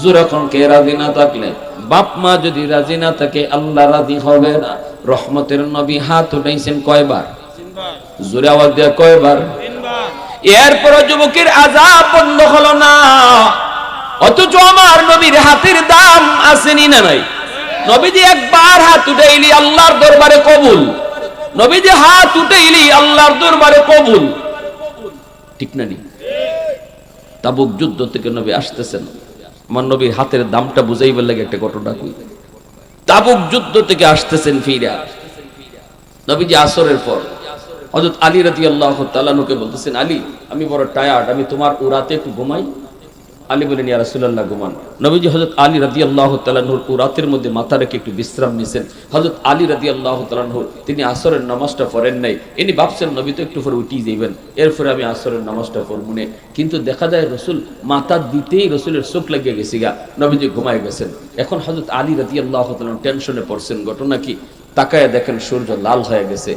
যখন কে রাজি না থাকলে, বাপ মা যদি রাজি না থাকে, আল্লাহ রাজি হবে না। রহমতের নবী হাত উঠাইছেন কয়বার? জোরে আওয়াজ দিয়ে কয়বার? এরপর যুবকের আযাব বন্ধ হলো না। অথচ আমার নবীর হাতের দাম আসেনি না নাই? নবীজি একবার হাত উঠাইলি আল্লাহর দরবারে কবুল, নবীজি হাত উঠাইলি আল্লাহর দরবারে কবুল, ঠিক না নি? তাবুক যুদ্ধ থেকে নবী আসতেছেন, আমার নবীর হাতের দামটা বুঝাইবার লাগে একটা ঘটনা কই। তাবুক যুদ্ধ থেকে আসতেছেন ফিরা, নবীজি আসরের পর হযরত আলী রাদিয়াল্লাহু তাআলা নুকে বলতেছেন, আলী আমি বড় টায়ার্ড, আমি তোমার উরাতে একটু ঘুমাই। আলী বলেন, ইয়া রাসূলুল্লাহ ঘুমান। নবীজি হযরত আলী রাদিয়াল্লাহু তাআলা নূর উরাতের মধ্যে মাথা রেখে একটু বিশ্রাম নিছেন। হযরত আলী রাদিয়াল্লাহু তাআলা নূর তিনি আসরের নামাজটা পড়েন নাই। ইনি ভাবছেন নবী তো একটু পরে উঠি যাইবেন, এরপরে আমি আসরের নামাজটা পড়ব না। কিন্তু দেখা যায় রাসূল মাথা দিতেই রাসূলের চোখ লাগিয়ে গেছে গা, নবীজি ঘুমায় গেছেন। এখন হযরত আলী রাদিয়াল্লাহু তাআলা টেনশনে পড়ছেন। ঘটনা কি? তাকায় দেখেন সূর্য লাল হয়ে গেছে,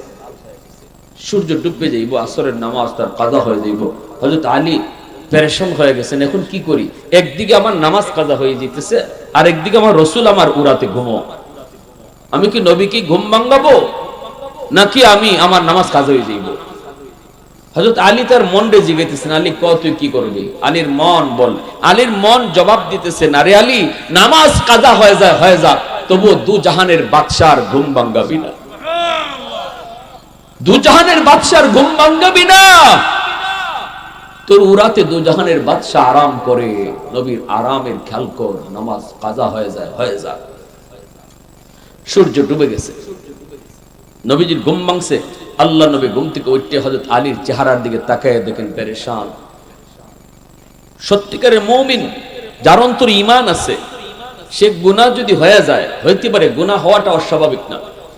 সূর্য ডুবে যাইব, আসরের নামাজ তার কাজা হয়ে যাইব। হযরত আলী পেরেশান হয়ে গেছেন, এখন কি করি? একদিকে আমার নামাজ কাজা হয়ে যেতেছে, আর একদিকে আমার রাসূল আমার উরাতে ঘুমো। আমি কি নবীকে ঘুম ভাঙাবো, নাকি আমি আমার নামাজ কাজা হয়ে যাইব? হযরত আলী তার মনরে জিগাইতেছেন, আলী ক তুই কি করবি? আলীর মন বল, আলীর মন জবাব দিতেছেন, আরে আলী নামাজ কাজা হয়ে যায়, হয়ে যাক, তবু দু জাহানের বাদশার ঘুম ভাঙাবি না, দু জাহানের বাদশার ঘুম ভাঙাবি না। তোর উরাতে দু জাহানের বাদশা আরাম করে, নবীর আরামের খেয়াল কর, নামাজ কাজা হয়ে যায়, হয়ে যায়। সূর্য ডুবে গেছে, নবীজির ঘুম ভাঙছে। আল্লাহ নবী ঘুম থেকে উঠে হযরত আলীর চেহারার দিকে তাকায় দেখেন পেরেশান। সত্যিকারের মুমিন, যার অন্তরে ঈমান আছে, সে গুনাহ যদি হয়ে যায়, হইতে পারে গুনাহ হওয়াটা অস্বাভাবিক না,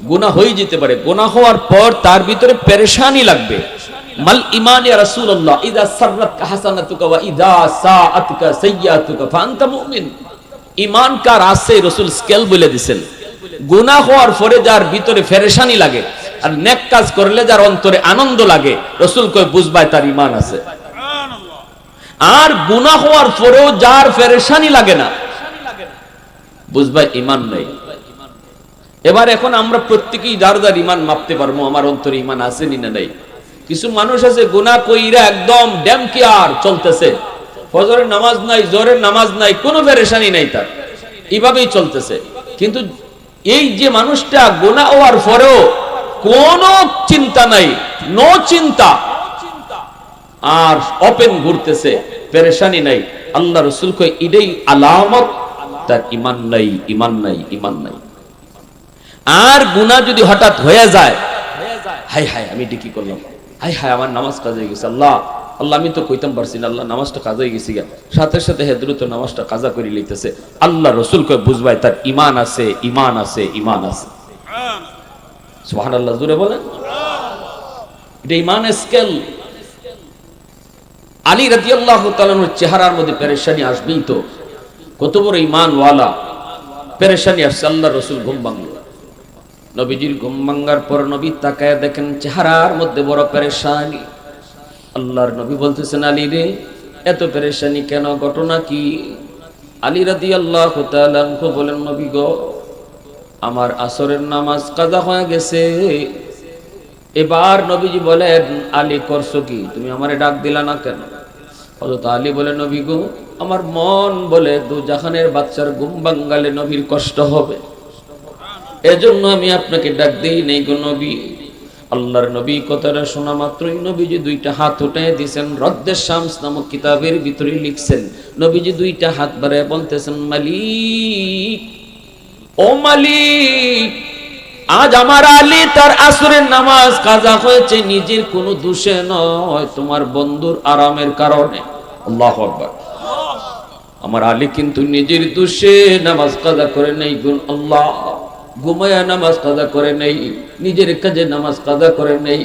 গুনাহ হয়ে যেতে পারে, গুনাহ হওয়ার পর তার ভিতরে পেরেশানি লাগবে। মাল ঈমান ইয়া রাসূলুল্লাহ, ইযা সাররাতকা হাসানাতুকা ওয়া ইযা সাআতুকা সাইয়্যাতুকা ফাআনতা মুমিন। ঈমান কার আছে রাসূল স্কেল বলে দিবেন। গুনাহ হওয়ার পরে যার ভিতরে পেরেশানি লাগে, আর নেক কাজ করলে যার অন্তরে আনন্দ লাগে, রাসূল কয় বুঝবাই তার ঈমান আছে। সুবহানাল্লাহ। আর গুনাহ হওয়ার পরেও যার পেরেশানি লাগে না, বুঝবাই ঈমান নাই। এবার এখন আমরা প্রত্যেকেই যার যার ঈমান মাপতে পারবো, আমার অন্তরে ঈমান আছে না নাই। কিছু মানুষ আছে গুনাহ কইরা একদম ড্যাম কেয়ার চলতেছে, ফজরের নামাজ নাই, জোহরের নামাজ নাই, কোনো পেরেশানি নাই তার, এইভাবেই চলতেছে। কিন্তু এই যে মানুষটা গুনাহ হওয়ার পরেও কোনো চিন্তা নাই, নো চিন্তা, আর ওপেন ঘুরতেছে, পেরেশানি নাই, আল্লাহ রাসূল কয় এটাই আলামত তার ঈমান নাই, ঈমান নাই, ঈমান নাই। আর গুনাহ যদি হঠাৎ হয়ে যায়, হায় হায় আমি এটা কি করলাম, হায় হায় আমার নামাজ কাজা হয়ে গেছে, আল্লাহ আল্লাহ আমি তো কইতাম পারছি না, আল্লাহ নামাজটা কাজা হয়ে গেছি গা, সাথে সাথে হে দ্রুত নামাজটা কাজা করে লইতেছে। আল্লাহ রসুল কয় বুঝবাই তার ইমান আছে, ইমান আছে, ইমান আছে। সুবহানাল্লাহ, জোরে বলেন। এটা ইমান স্কেল। আলী রাদিয়াল্লাহু তাআলার চেহারার মধ্যে পেরেশানি আসবেই তো, কত বড় ইমানওয়ালা, পেরেশানি আসছে। আল্লাহ রসুল ঘুম ভাঙল, নবীজির ঘুম ভাঙার পর নবী তাকায় দেখেন চেহারার মধ্যে বড় পেরেশানি। আল্লাহর নবী বলতেছেন আলী রে এত পেরেশানি কেন, ঘটনা কি? আলী রাদিয়াল্লাহু তাআলা বলেন নবী গো আমার আসরের নামাজ কাজা হয়ে গেছে। এবার নবীজি বলেন আলী করছো কি, তুমি আমারে ডাক দিলা না কেন? হযরত আলী বলে নবী গো আমার মন বলে দুজাহানের বাচ্চার ঘুম ভাঙালে নবীর কষ্ট হবে, এজন্য আমি আপনাকে ডাক দেই নাই গো নবী। আল্লাহর নবী কথাটা শোনা মাত্রই নবীজি দুইটা হাত উঠায় দিয়েছেন। রদ্দে শামস নামক কিতাবের ভিতরে লিখছেন নবীজি দুইটা হাত বাড়ায় বলতেছেন মালিক, ও মালিক, আজ আমার আলী তার আসরের নামাজ কাজা হয়েছে নিজের কোনো দোষে নয়, তোমার বন্ধুর আরামের কারণে। আল্লাহু আকবার। আমার আলী কিন্তু নিজের দোষে নামাজ কাজা করে নাই গুণ আল্লাহ, ঘুমায়া নামাজ কাজা করে নাই, নিজের কাজে নামাজ কাজা করে নাই,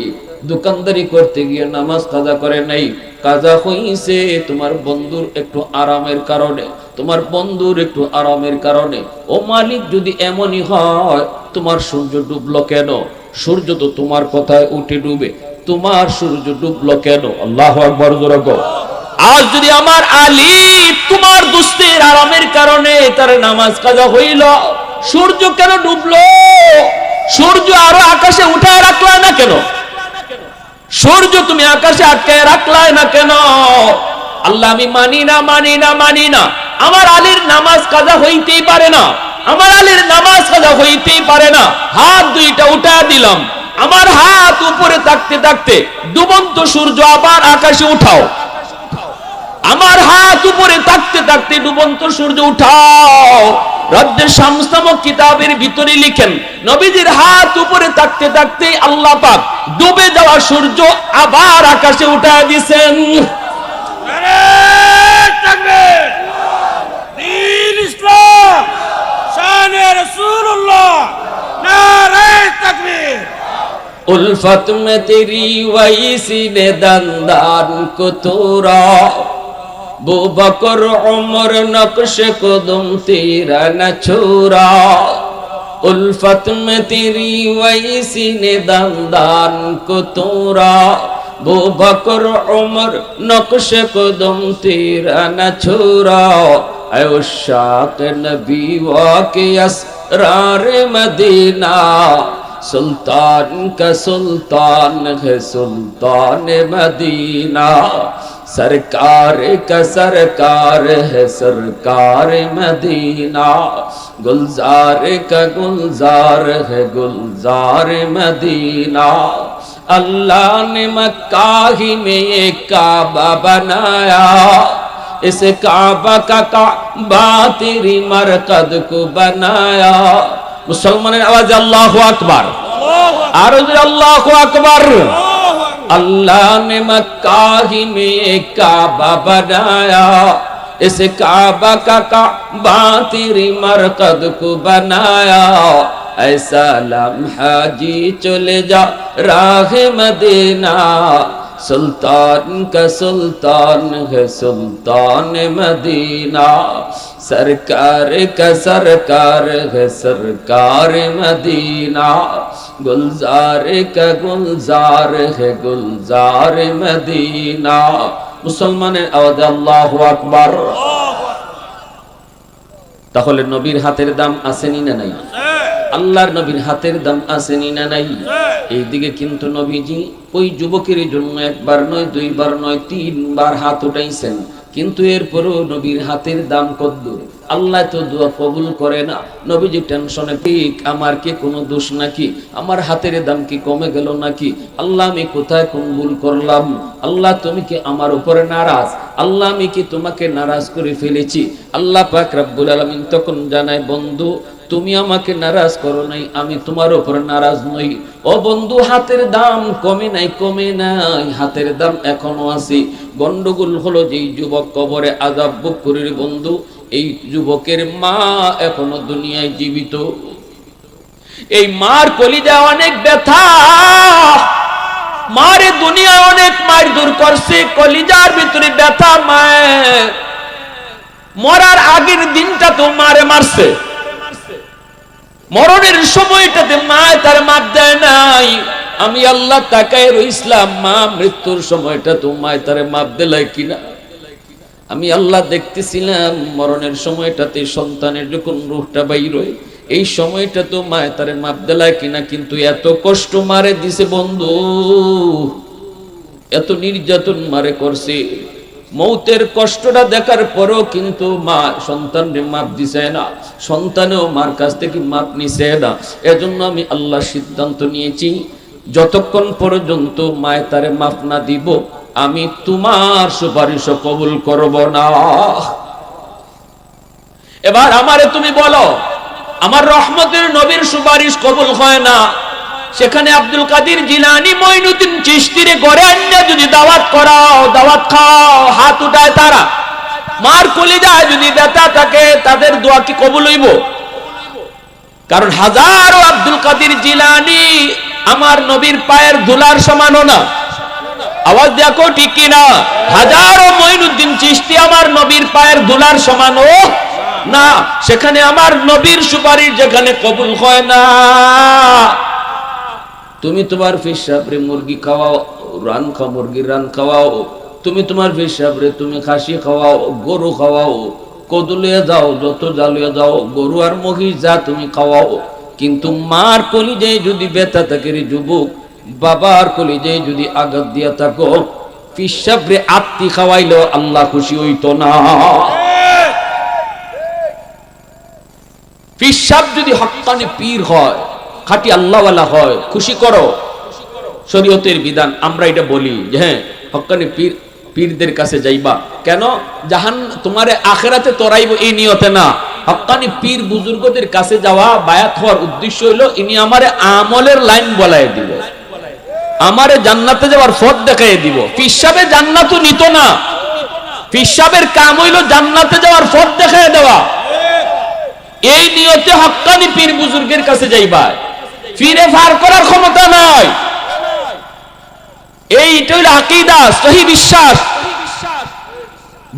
দোকানদারি করতে গিয়ে নামাজ কাজা করে নাই, কাজা হইছে তোমার বন্ধুর একটু আরামের কারণে, তোমার বন্ধুর একটু আরামের কারণে। ও মালিক যদি এমনই হয় তোমার সূর্য ডুবলো কেন? সূর্য তো তোমার কথায় উঠে ডুবে, তোমার সূর্য ডুবলো কেন? আল্লাহু আকবার জোরে বল। আজ যদি আমার আলী তোমার দুস্তের আরামের কারণে তার নামাজ কাজা হইল, সূর্য কেন ডুবলো? সূর্য আরো আকাশে উঠায় রাখলা না কেন? সূর্য তুমি আকাশে আটকায় রাখলাই না কেন? আল্লাহ আমি মানি না, মানি না, মানি না, আমার আলীর নামাজ কাজা হইতেই পারে না, আমার আলীর নামাজ কাজা হইতেই পারে না। হাত দুইটা উঠায় দিলাম, আমার হাত উপরে থাকতে থাকতে ডুবন্ত সূর্য আবার আকাশে উঠাও, আমার হাত উপরে থাকতে থাকতে ডুবন্ত সূর্য উঠাও। রদ্দে শামস নামক কিতাবের ভিতরে লিখেন নবীজির হাত উপরে থাকতে থাকতে আল্লাহ পাক ডুবে যাওয়া সূর্য আবার আকাশে উঠায় দিয়েছেন। নারে তাকবীর, দ্বীন ইসলাম, শানে রাসূলুল্লাহ, নারে তাকবীর। उल्फत में तेरी वैसी ने दंदान को तोरा, बू बकर उमर नक्श कदम तेरा न छोरा। उल्फत में तेरी वैसी ने दंदान को तोरा, बू बकर उमर नक्श कदम तेरा न छोरा। ऐ उशाक नबी वाके असरार मदीना, सुल्तान का सुल्तान है सुल्तान मदीना, सरकार का सरकार है सरकार मदीना, गुलजार का गुलजार है गुलजार मदीना। अल्लाह ने मक्का ही में एक काबा बनाया, इस काबा का काबा तेरी मरकद को बनाया। मुसलमाনের आवाज अल्लाहु अकबर, और अल्लाहु अकबर। अल्लाह ने मक्का ही में एक काबा बनाया, इस काबा का काबा तेरी मरकद को बनाया। ऐसा लम्हा जी चले जा राह मदीना, सुल्तान का सुल्तान है सुल्तान मदीना, सरकार का सरकार है सरकार मदीना, गुलजार का गुलजार है गुलजार मदीना। मुसलमाনের আওয়াজ আল্লাহু আকবার। তাহলে নবীর হাতের দাম আসেনি না নাই? আল্লাহর নবীর হাতের দাম আসেনি না নাই? এইদিকে কিন্তু নবীজি ওই যুবকের জন্য একবার নয়, দুইবার নয়, তিনবার হাত উঠাইছেন, কিন্তু এরপরও নবীর হাতের দাম কদ্দুর? আল্লাহ তো দোয়া কবুল করে না। নবীজি টেনশনে, ঠিক আমার কি কোনো দোষ নাকি? আমার হাতের দাম কি কমে গেল নাকি? আল্লাহ আমি কোথায় কোন ভুল করলাম? আল্লাহ তুমি কি আমার উপরে নারাজ? আল্লাহ আমি কি তোমাকে নারাজ করে ফেলেছি? আল্লাহ পাক রব্বুল আলামিন তখন জানায়, বন্ধু তুমি আমাকে নারাজ করো নাই, আমি তোমার উপর নারাজ নই। ও বন্ধু, হাতের দাম কমে নাই, কমে নাই, হাতের দাম এখনো আছে। গন্ডগোল হলো যেই যুবক কবরে আযাব ভোগ করে রে বন্ধু, এই যুবকের মা এখনো দুনিয়ায় জীবিত। এই মার কলিজা অনেক ব্যথা, মারে দুনিয়া অনেক মার দূর করছে, কলিজার ভিতরে ব্যথা। মায়ের মরার আগের দিনটা তো মারে মারছে, মরণের সময়টাতে মা তার মাপ দেয় নাই। আমি আল্লাহ তাকায় রইসলাম, মা মৃত্যুর সময়টা তো মায় তার মাপ দিলাই কিনা। আমি আল্লাহ দেখতেছিলাম মরণের সময়টাতে সন্তানের যখন রূহটা বাইর হয়, এই সময়টা তো মায় তার মাপ দিলাই কিনা। কিন্তু এত কষ্ট মারে দিছে বন্ধু, এত নির্যাতন মারে করছে, মৌতের কষ্টটা দেখার পরও কিন্তু মা সন্তানের মাপ দিছে না, সন্তানেও মার কাছ থেকে মাপ নিছে না। এজন্য আমি আল্লাহ সিদ্ধান্ত নিয়েছি, যতক্ষণ পর্যন্ত মায় তারে মাপ না দিব, আমি তোমার সুপারিশ কবুল করব না। এবার আমারে তুমি বলো, আমার রহমতের নবীর সুপারিশ কবুল হয় না, সেখানে আব্দুল কাদের জিলানী, মঈনুদ্দিন চিশতিরে ঘরে আনিয়া যদি দাওয়াত করাও, দাওয়াত খাও, হাত উঠায় তারা, মার কলিজায় যদি ব্যথা থাকে, তাদের দোয়া কি কবুল হইব? কারণ হাজারো আব্দুল কাদের জিলানী আমার নবীর পায়ের ধুলার সমানও না। আওয়াজ দেখো ঠিক কিনা? হাজারো মঈনুদ্দিন চিশতি আমার নবীর পায়ের ধুলার সমানও না। সেখানে আমার নবীর সুপারিশ যেখানে কবুল হয় না, তুমি তোমার পেশাবরে মুরগি খাওয়াও, রান খাও, মুরগির রান খাওয়াও, তুমি তোমার পেশাবরে তুমি খাসি খাওয়াও, গরু খাওয়াও, কদুলিয়ে যাও, যত জালিয়ে যাও, গরু আর মহিষ যা তুমি খাওয়াও, কিন্তু মার কলিজায় যদি ব্যথা থাকে রে যুবক, বাবার কলিজায় যদি আঘাত দিয়া থাকো, পেশাবরে আত্মি খাওয়াইলেও আল্লাহ খুশি হইতো না। পেশাব যদি হক্কানি পীর হয়, খাঁটি আল্লাহওয়ালা হয়, খুশি করো, শরীয়তের বিধান। আমরা এটা বলি যে হ্যাঁ, হক্কানি পীরদের কাছে যাইবা কেন? জাহান তোমারে আখেরাতে তরাইব এই নিয়তে না। হক্কানি পীর বুজুর্গদের কাছে যাওয়া, বায়াত হওয়ার উদ্দেশ্য হইলো ইনি আমারে আমলের লাইন বলাই দিব, আমারে জান্নাতে যাওয়ার পথ দেখাই দিব। পেশাবে জান্নাতও নিত না, পেশাবের কাম হইলো জান্নাতে যাওয়ার পথ দেখাই দেওয়া। এই নিয়তে হক্কানি পীর বুজুর্গের কাছে যাইবা, ফিরে ফার করার ক্ষমতা নাই। এইটা হইল আকীদা, সহি বিশ্বাস।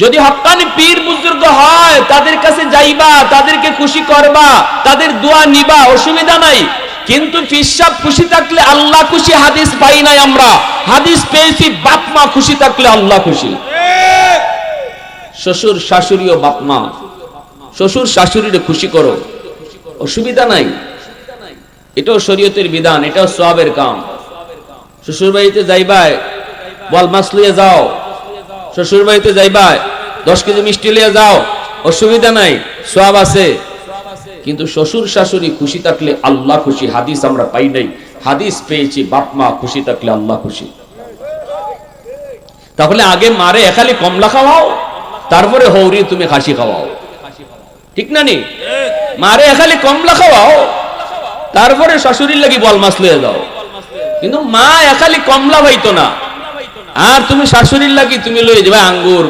যদি হক্কানি পীর বুজুর্গ হয়, তাদের কাছে যাইবা, তাদেরকে খুশি করবা, তাদের দোয়া নিবা, অসুবিধা নাই। কিন্তু পেশাব খুশি থাকলে আল্লাহ খুশি হাদিস পাই নাই আমরা, হাদিস পেয়েছি বাপ মা খুশি থাকলে আল্লাহ খুশি। শ্বশুর শাশুড়ি ও বাপ মা, শ্বশুর শাশুড়িরে খুশি করো, অসুবিধা নাই, এটাও শরীয়তের বিধান, এটাও সওয়াবের কাম। শ্বশুর বাড়িতে যাইবাই, বল মাছ লিয়ে যাও, শ্বশুর বাড়িতে যাইবাই 10 কেজি মিষ্টি লিয়ে যাও, অসুবিধা নাই, সওয়াব আছে। কিন্তু শ্বশুর শাশুড়ি খুশি থাকলে আল্লাহ খুশি, হাদিস আমরা পাই নাই, হাদিস পেয়েছি বাপ মা খুশি থাকলে আল্লাহ খুশি। তাহলে আগে মারে একালি কমলা খাওয়াও, তারপরে হৌরি তুমি খাসি খাওয়াও, ঠিক না নি? মারে একালি কমলা খাওয়াও, তারপরে শাশুড়ির লাগি বল মাছ লয়ে যাও। কিন্তু মা একালি কমলা হইতো না, আর তুমি শাশুড়ির লাগি তুমি লয়ে যাবে আঙ্গুর,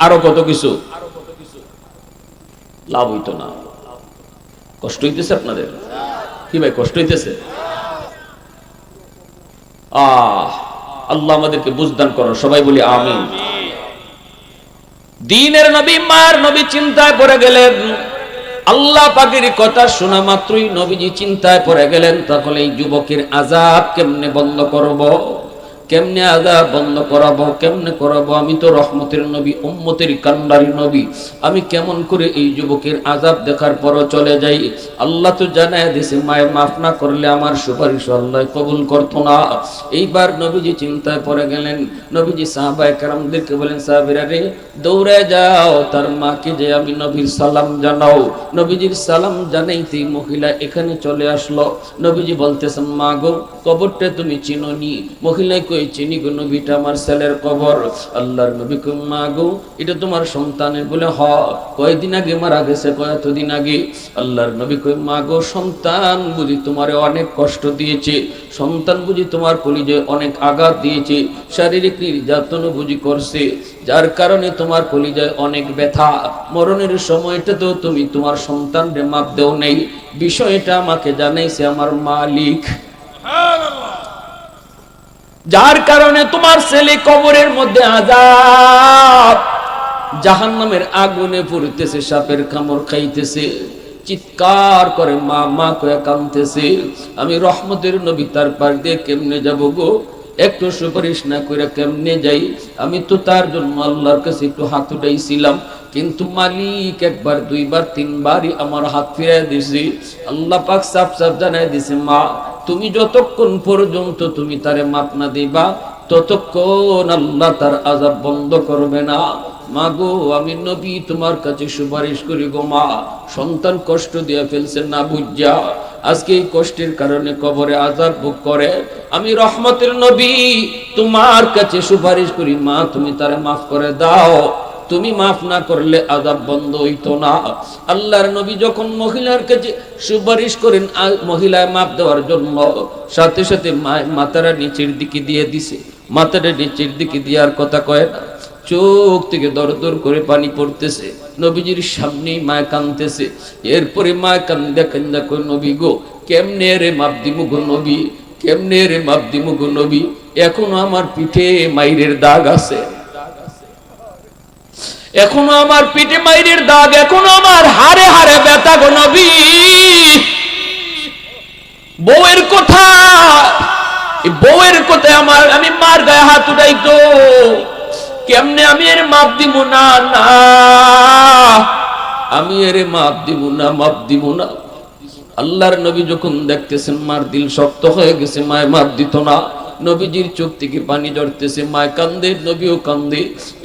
আরো কত কিছু, লাভ হইতো না। কষ্ট হইতেছে আপনাদের? কি ভাই কষ্ট হইতেছে? আল্লাহ আমাদেরকে বুঝদান করো, সবাই বলি আমিন। দ্বীনের নবী, মার নবী চিন্তায় পড়ে গেলেন। আল্লাহ পাকের কথা শোনা মাত্রই নবীজি চিন্তায় পড়ে গেলেন, তাহলে এই যুবকের আযাব কেমনে বন্ধ করব, কেমনে আযাব বন্ধ করাবো, কেমনে করাবো? আমি তো রহমতের নবী, উম্মতের কান্ডারি নবী, আমি কেমন করে এই যুবকের আযাব দেখার পরও চলে যাই? আল্লাহ তো জানায় দিয়েছে, মায়ের মাফ না করলে আমার সুপারিশ আল্লাহ কবুল করতো না। এইবার নবীজি চিন্তায় পড়ে গেলেন। নবীজি সাহাবায়ে কেরামদেরকে বলেন, সাহাবীরা রে, দৌড়ে যাও, তার মাকে যে আমি নবীর সালাম জানাও। নবীজির সালাম জানাইতেই মহিলা এখানে চলে আসলো। নবীজি বলতেছেন, মা গো, কবরটা তুমি চিনোনি? মহিলায় কই, কই চিনি গো নবীটা আমার ছেলের কবর। আল্লাহর নবী কই মা গো এটা তোমার সন্তানের বলে হ কয়দিন আগে মারা গেছে কয়তদিন আগে। আল্লাহর নবী কই মা গো সন্তান বুঝি তোমারে অনেক কষ্ট দিয়েছে, সন্তান বুঝি তোমার কলিজায় অনেক আঘাত দিয়েছে, শারীরিক নির্যাতন বুঝি করছে, যার কারণে তোমার কলিজায় অনেক ব্যথা। মরণের সময়টা তো তুমি তোমার সন্তানরে মাপ দেও নেই, বিষয়টা আমাকে জানাইছে আমার মালিক, যার কারণে তোমার ছেলে কবরের মধ্যে আযাব, জাহান্নামের আগুনে পুড়তেছে, সাপের কামড় খাইতেছে, চিৎকার করে মা মা কয়ে কাঁদতেছে। আমি রহমতের নবী তার পার দিয়ে কেমনে যাব গো, একটু সুপারিশ না করে কেমনে যাই? আমি তো তার জন্য আল্লাহর কাছে একটু হাত উঠাইছিলাম, কিন্তু মালিক একবার দুইবার তিনবারই আমার হাত ফিরাই দিছি। আল্লাহ পাক সাফ সাফ জানাই দিছে মা তুমি যতক্ষণ পর্যন্ত তুমি তারে মাপ না দিবা ততক্ষণ আল্লাহ তার আযাব বন্ধ করবে না। মা গো আমি নবী তোমার কাছে সুপারিশ করি গো মা, সন্তান কষ্ট দিয়ে ফেলছে না বুঝা, আজকে এই কষ্টের কারণে কবরে আযাব ভোগ করে, আমি রহমতের নবী তোমার কাছে সুপারিশ করি মা তুমি তারে মাফ করে দাও, তুমি মাফ না করলে আযাব বন্ধ হইতো না। আল্লাহর নবী যখন মহিলার কাছে সুপারিশ করেন মহিলায় মাফ দেওয়ার জন্য, সাথে সাথে মাথাটা নিচের দিকে দিয়ে দিছে, মাথাটা নিচের দিকে দেওয়ার কথা কয় না, চোখ থেকে দর দর করে পানি পড়তেছে, নবীজির সামনেই মায় কাঁদতেছে। এরপরে মায় কান্দা কান্দা কই নবী গো কেমনে রে মাপ দিমু গো নবী, কেমনে রে মাপ দিমু গো নবী, এখনো আমার পিঠে মাইরের দাগ আছে, এখনো আমার পিঠে মাইরের দাগ, এখনো আমার হাড়ে হাড়ে ব্যথা গো নবী। বউয়ের কথা, বউয়ের কথায় আমার আমি মার গায়ে হাত উঠাই তো কেমনে আমি এর মাপ দিব না, না আমি এর মাপ দিব না, মাপ দিব না। আল্লাহর নবী যখন দেখতেছেন মার দিল শক্ত হয়ে গেছে, মায় মাপ দিত না, নবীজির চোখ থেকে পানি ঝরতেছে, মায় কান্দে, নবীও কান্দে।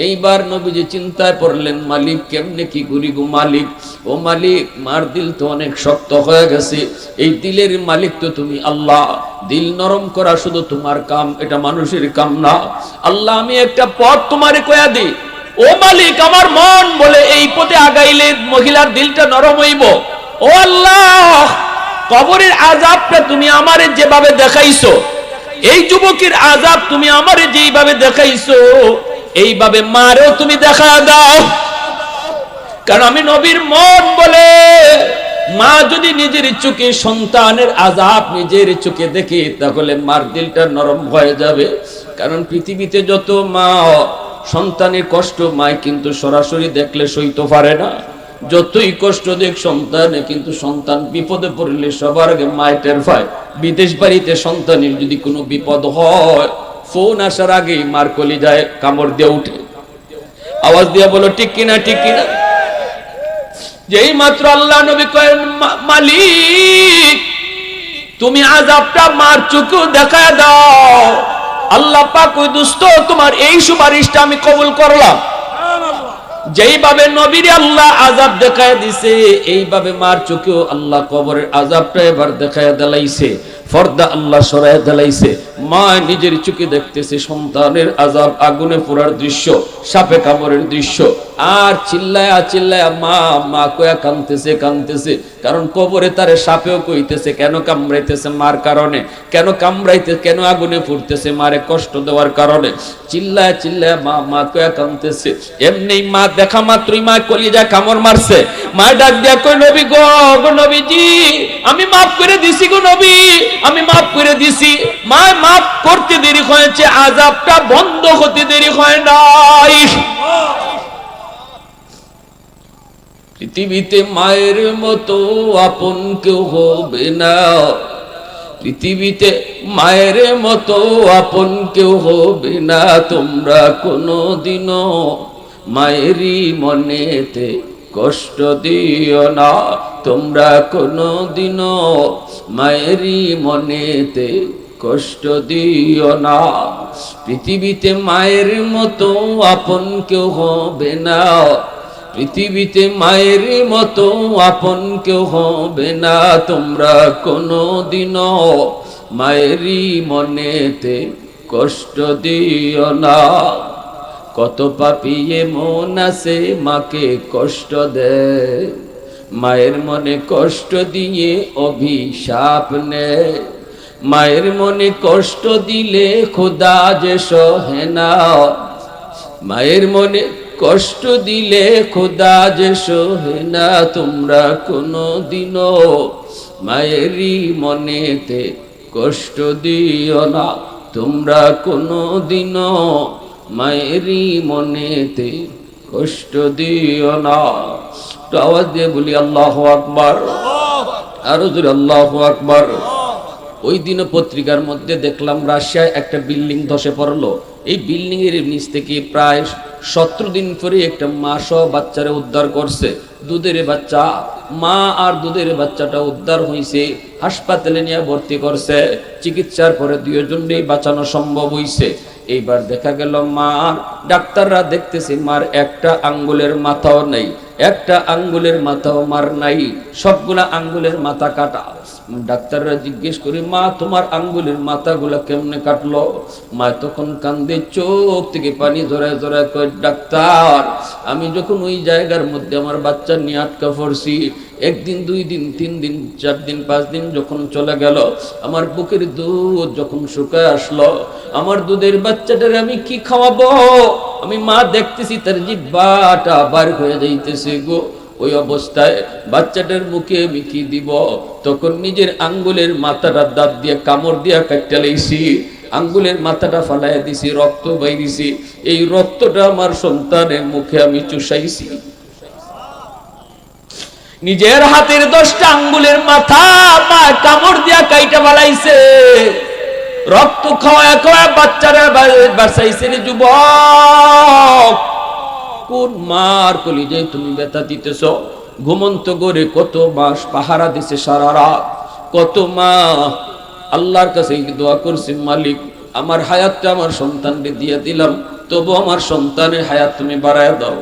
এইবার নবীজি চিন্তায় পড়লেন মালিক কেমনে কি করি গো মালিক, ও মালিক মার দিল তো অনেক শক্ত হয়ে গেছে, এই দিলের মালিক তো তুমি আল্লাহ, দিল নরম করা শুধু তোমার কাম, এটা মানুষের কাম না। আল্লাহ আমি একটা পথ তোমারে কয়া দিই, ও মালিক আমার মন বলে এই পথে আগাইলে মহিলার দিলটা নরম হইব। ও আল্লাহ কবরের আযাবটা তুমি আমারে যেভাবে দেখাইছো, এই যুবকের আযাব তুমি আমারে যেইভাবে দেখাইছো এইভাবে মারেও তুমি দেখা দাও, কারণ আমি নবীর মন বলে মা যদি নিজের চোখে সন্তানের আযাব নিজের চোখে দেখে তাহলে মার দিলটা নরম হয়ে যাবে। কারণ পৃথিবীতে যত মা সন্তানের কষ্ট মায় কিন্তু সরাসরি দেখলে সইতে পারে না, যতই কষ্ট দেখ সন্তানে, কিন্তু সন্তান বিপদে পড়লে সবার আগে মায় টের পায়। বিদেশ বাড়িতে সন্তানের যদি কোনো বিপদ হয় ফোন আসার আগেই মার কলিজায় কামড় দিয়ে উঠে, আওয়াজ দিয়ে বলো ঠিক কিনা, ঠিক কিনা। যেই মাত্র আল্লাহ নবী কয়েন মালিক তুমি আযাবটা মার চোখে দেখায় দাও, আল্লাহ পাক ওই দুস্থ তোমার এই সুপারিশটা আমি কবুল করলাম। যেইভাবে নবীর আল্লাহ আযাব দেখায় দিছে এইভাবে মার চোখেও আল্লাহ কবরের আযাবটা এবার দেখায় দিলাইছে, পর্দা আল্লাহ সরায় দিলাইছে। মা নিজের চোখে দেখতেছে সন্তানের আযাব, আগুনে পোড়ার দৃশ্য, সাপে কামড়ের দৃশ্য, আর চিল্লায়া চিল্লায়া মা মা কয়া কাঁদতেছে কাঁদতেছে, কারণ কবরে তারে সাপেও কইতেছে কেন কামড়াইতেছে মার কারণে, কেন কামড়াইতে, কেন আগুনে পুড়তেছে মারে কষ্ট দেওয়ার কারণে, চিল্লায়া চিল্লায়া মা মা কয়া কাঁদতেছে। এমনি মা দেখা মাত্রই মা কলিজা কামড় মারছে, মা ডাক দিয়া কই নবী গো, গো নবীজি আমি মাফ করে দিছি গো নবী, আমি মাফ করে দিছি। মা মাফ করতে দেরি হয়েছে, আযাবটা বন্ধ হতে দেরি হয় নাই। পৃথিবীতে মায়ের মতো আপন কেউ হবে না, পৃথিবীতে মায়ের মতো আপন কেউ হবে না, তোমরা কোনোদিনও মায়েরই মনেতে কষ্ট দিও না, তোমরা কোনোদিনও মায়েরই মনেতে কষ্ট দিও না। পৃথিবীতে মায়ের মতো আপন কেউ হবে না, পৃথিবীতে মায়ের মতো আপন কেউ হবে না, তোমরা কোনোদিনও মায়েরই মনেতে কষ্ট দিও না। কত পাপী এমন আছে মাকে কষ্ট দেয়, মায়ের মনে কষ্ট দিয়ে অভিশাপ নেয়। মায়ের মনে কষ্ট দিলে খোদা যে সহে না, মায়ের মনে কষ্ট দিলে খোদা যে সহে না। তোমরা কোনো দিনও মায়েরই মনেতে কষ্ট দিও না, তোমরা কোনো দিনও মায়েরই মনেতে কষ্ট দিও না। তো আওয়াজ দিয়ে বলি আল্লাহু আকবার, আরো জোরে আল্লাহু আকবার। ওই দিনও পত্রিকার মধ্যে দেখলাম রাশিয়ায় একটা বিল্ডিং ধসে পড়লো। এই বিল্ডিং এর নিচ থেকে প্রায় 17 দিন পরে একটা মা সহ বাচ্চারে উদ্ধার করছে। দুধের বাচ্চা, মা আর দুধের বাচ্চাটা উদ্ধার হয়েছে, হাসপাতালে নিয়ে ভর্তি করছে। চিকিৎসার পরে দুজনেই বাঁচানো সম্ভব হয়েছে। এইবার দেখা গেল মা, ডাক্তাররা দেখতেছে মার একটা আঙ্গুলের মাথাও নেই, একটা আঙ্গুলের মাথাও মার নাই, সবগুলা আঙ্গুলের মাথা কাটা। ডাক্তাররা জিজ্ঞেস করি, মা তোমার আঙ্গুলের মাথাগুলা কেমনে কাটলো? মা তখন কান্দে, চোখ থেকে পানি জড়ায় জড়ায় কয়, ডাক্তার আমি যখন ওই জায়গার মধ্যে আমার বাচ্চা নিয়ে আটকা পড়ছি, একদিন 2 দিন 3 দিন 4 দিন 5 দিন যখন চলে গেল, আমার বুকের দুধ যখন শুকায় আসলো, আমার দুধের বাচ্চাটারে আমি কি খাওয়াবো? আমি মা দেখতেছি তার জিহ্বাটা বার হয়ে যাইতেছে গো। ওই অবস্থায় বাচ্চাটার মুখে আমি কি দিব? তখন নিজের আঙ্গুলের মাথাটা দাঁত দিয়ে কামড় দিয়া কাটতে লাইছি, আঙ্গুলের মাথাটা ফালাইয়া দিছি, রক্ত বাইরিছি। এই রক্তটা আমার সন্তানের মুখে আমি চুষাইছি। নিজের হাতের 10টা আঙ্গুলের মাথা মা কামড় দিয়া কাইটা ফালাইছে, রক্ত খাওয়া খাওয়া বাচ্চারা বাঁচাইছে রে যুবক। কোন মার কলিজায় তুমি ব্যথা দিতেছ? ঘুমন্ত গড়ে কত মাস পাহারা দিছে সারা রাত, কত মা আল্লাহর কাছে দোয়া করছে, মালিক আমার হায়াতটা আমার সন্তানকে দিয়ে দিলাম, তবু আমার সন্তানের হায়াত তুমি বাড়ায় দাও।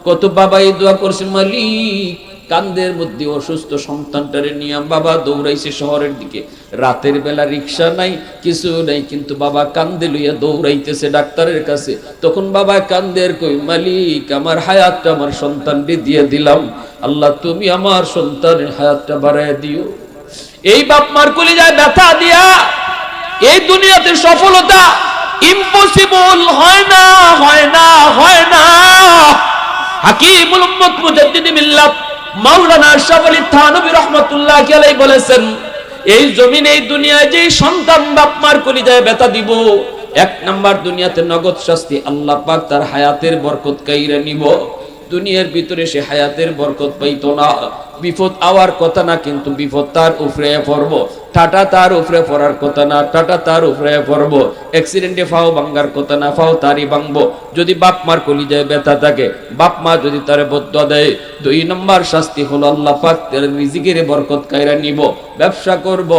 কত বাবা এই দোয়া করছে, মালিক কান্দের মধ্যে অসুস্থ সন্তানটারে নিয়ে বাবা দৌড়াইছে শহরের দিকে। রাতের বেলা রিক্সা নাই, কিছু নাই, কিন্তু বাবা কান্দে লইয়া দৌড়াইতেছে ডাক্তারের কাছে। তখন বাবা কান্দের কই, মালিক আমার হায়াতটা আমার সন্তানকে দিয়ে দিলাম, আল্লাহ তুমি আমার সন্তানের হায়াতটা বাড়ায় দিও। এই বাপ মার কলিজায় ব্যথা দিয়া এই দুনিয়াতে সফলতা ইম্পসিবল হয় না, হয় না, হয় না। হাকিমুল উম্মত মুজাদ্দিদি মিল্লাত মাওলানা আশরাফ আলী থানভী রাহমাতুল্লাহি আলাইহি বলেছেন, এই জমিনে এই দুনিয়ায় যে সন্তান বাপ মার কলিজায় ব্যথা দিব, 1 নাম্বার দুনিয়াতে নগদ শাস্তি, আল্লাহ পাক তার হায়াতের বরকত কাইরা নিব। দুনিয়ার ভিতরে সে হায়াতের বরকত পাইতো না। বিপদ আওয়ার কথা না, কিন্তু বিপদ তার উপরে পড়ব। টাটা তার উপরে পড়ার কথা না, টাটা তার উপরে পড়ব। অ্যাক্সিডেন্টে ফাও ভাঙ্গার কথা না, ফাও তারই ভাঙবো। যদি বাপ মার কলিজায় ব্যথা থাকে, বাপ মা যদি তার বদয়া দেয়, 2 নম্বর শাস্তি হলো আল্লাহ পাক তার রিজিকের বরকত কাইরা নিব। ব্যবসা করব,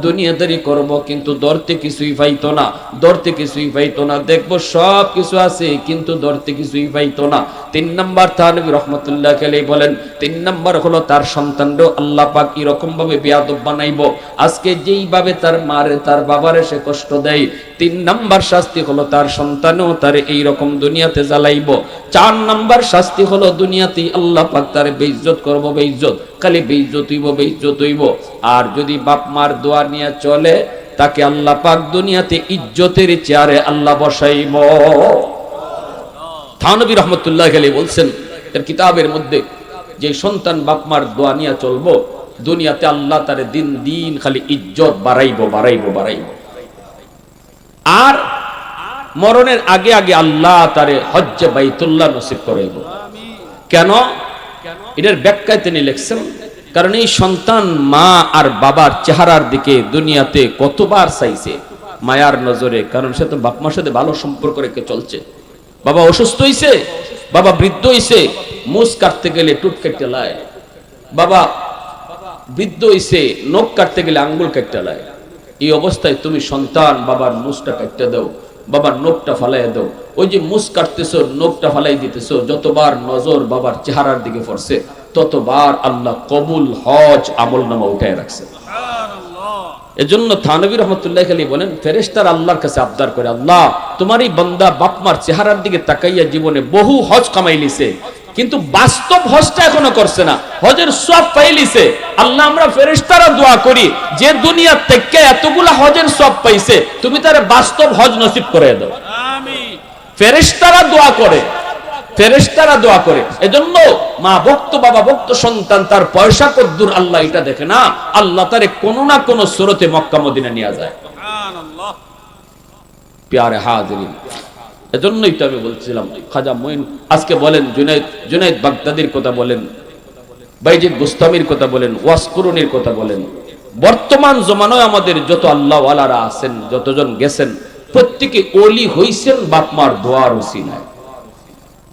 দুনিয়াদারি করব, কিন্তু ধরতে কিছুই পাইতো না, ধরতে কিছুই পাইতো না। দেখবো সব কিছু আছে, কিন্তু ধরতে কিছুই পাইতো না। 3 নম্বর থানভী রাহমাতুল্লাহি আলাইহি বলেন, 3 নম্বর হলো তার সন্তানও আল্লাহ পাক এরকম ভাবে বেয়াদব বানাইবো, আজকে যেইভাবে তার মারে তার বাবারে সে কষ্ট দেয়, 3 নম্বর শাস্তি হলো তার সন্তানও তার এইরকম দুনিয়াতে জ্বালাইবো। 4 নম্বর শাস্তি হলো দুনিয়াতেই আল্লাহ পাক তার বেইজ্জত করবো, বেইজ্জত, খালি বেইজ্জত হইব, বেইজ্জত হইব। আর যদি বাপ মার দোয়া নিয়ে চলে, তাকে আল্লাহ পাক দুনিয়াতে ইজ্জতের চেয়ারে আল্লাহ বসাইব। থানভী রাহমাতুল্লাহি আলাইহি বলছেন তার কিতাবের মধ্যে, যে সন্তান বাপ মার দোয়া নিয়ে চলবো, দুনিয়াতে আল্লাহ তারে দিন দিন খালি ইজ্জত বাড়াইবো, বাড়াইবো, বাড়াইবো। আর মরণের আগে আগে আল্লাহ তারে হজ্জে বাইতুল্লাহ নসিব করাইব। কেন? এটার ব্যাখ্যায় তিনি লিখছেন, কারণ এই সন্তান মা আর বাবার চেহারার দিকে দুনিয়াতে কতবার চাইছে মায়ার নজরে, কারণ সে তো বাপ মার সাথে ভালো সম্পর্ক রেখে চলছে। বাবা অসুস্থ হইছে, বাবা বৃদ্ধ হইছে, মুছ কাটতে গেলে টুট কেটে লায়, বাবা বৃদ্ধ হইছে, নখ কাটতে গেলে আঙ্গুল কেটে লায়। এই অবস্থায় তুমি সন্তান বাবার মুছটা কাটতে দাও, বাবার নখটা ফালাই দাও। ওই যে মুছ কাটতেছো, নখটা ফালাই দিতেছো, যতবার নজর বাবার চেহারার দিকে পড়ছে, ততবার আল্লাহ কবুল হজ আমল নামা উঠায় রাখছে। এজন্য থানবী রহমতুল্লাহ আলাইহি বলেন, ফেরেশতারা আল্লাহর কাছে আবদার করে, আল্লাহ তোমারই বান্দা বাপমার চেহারার দিকে তাকাইয়া জীবনে বহু হজ কামাইলিছে, কিন্তু বাস্তব হজটা এখনো করছে না, হজের সওয়াব পাইলিছে। আল্লাহ আমরা ফেরেশতারা দোয়া করি, যে দুনিয়া থেকে এতগুলা হজের সওয়াব পাইছে, তুমি তারে বাস্তব হজ নসিব করে দাও। আমিন। ফেরেশতারা দোয়া করে, ফেরেশতারা দোয়া করে। এজন্য মা ভক্ত, বাবা ভক্ত সন্তান, তার পয়সা কদ্দুর আল্লাহ এটা দেখে না, আল্লাহ তারে কোনো না কোনো সুরতে মক্কা মদিনা নিয়ে যায়। সুবহানাল্লাহ। প্যারে হাজিরিন, এজন্যই তো আমি বলছিলাম, খাজা মঈন আজকে বলেন, জুনাইদ বাগদাদির কথা বলেন, বাইজিদ বুস্তামির কথা বলেন, ওয়াসকুরুনির কথা বলেন, বর্তমান জমানায় আমাদের যত আল্লাহ ওয়ালারা আছেন, যতজন গেছেন, প্রত্যেকে ওলি হইছেন বাপমার দোয়ার ওসিলায়।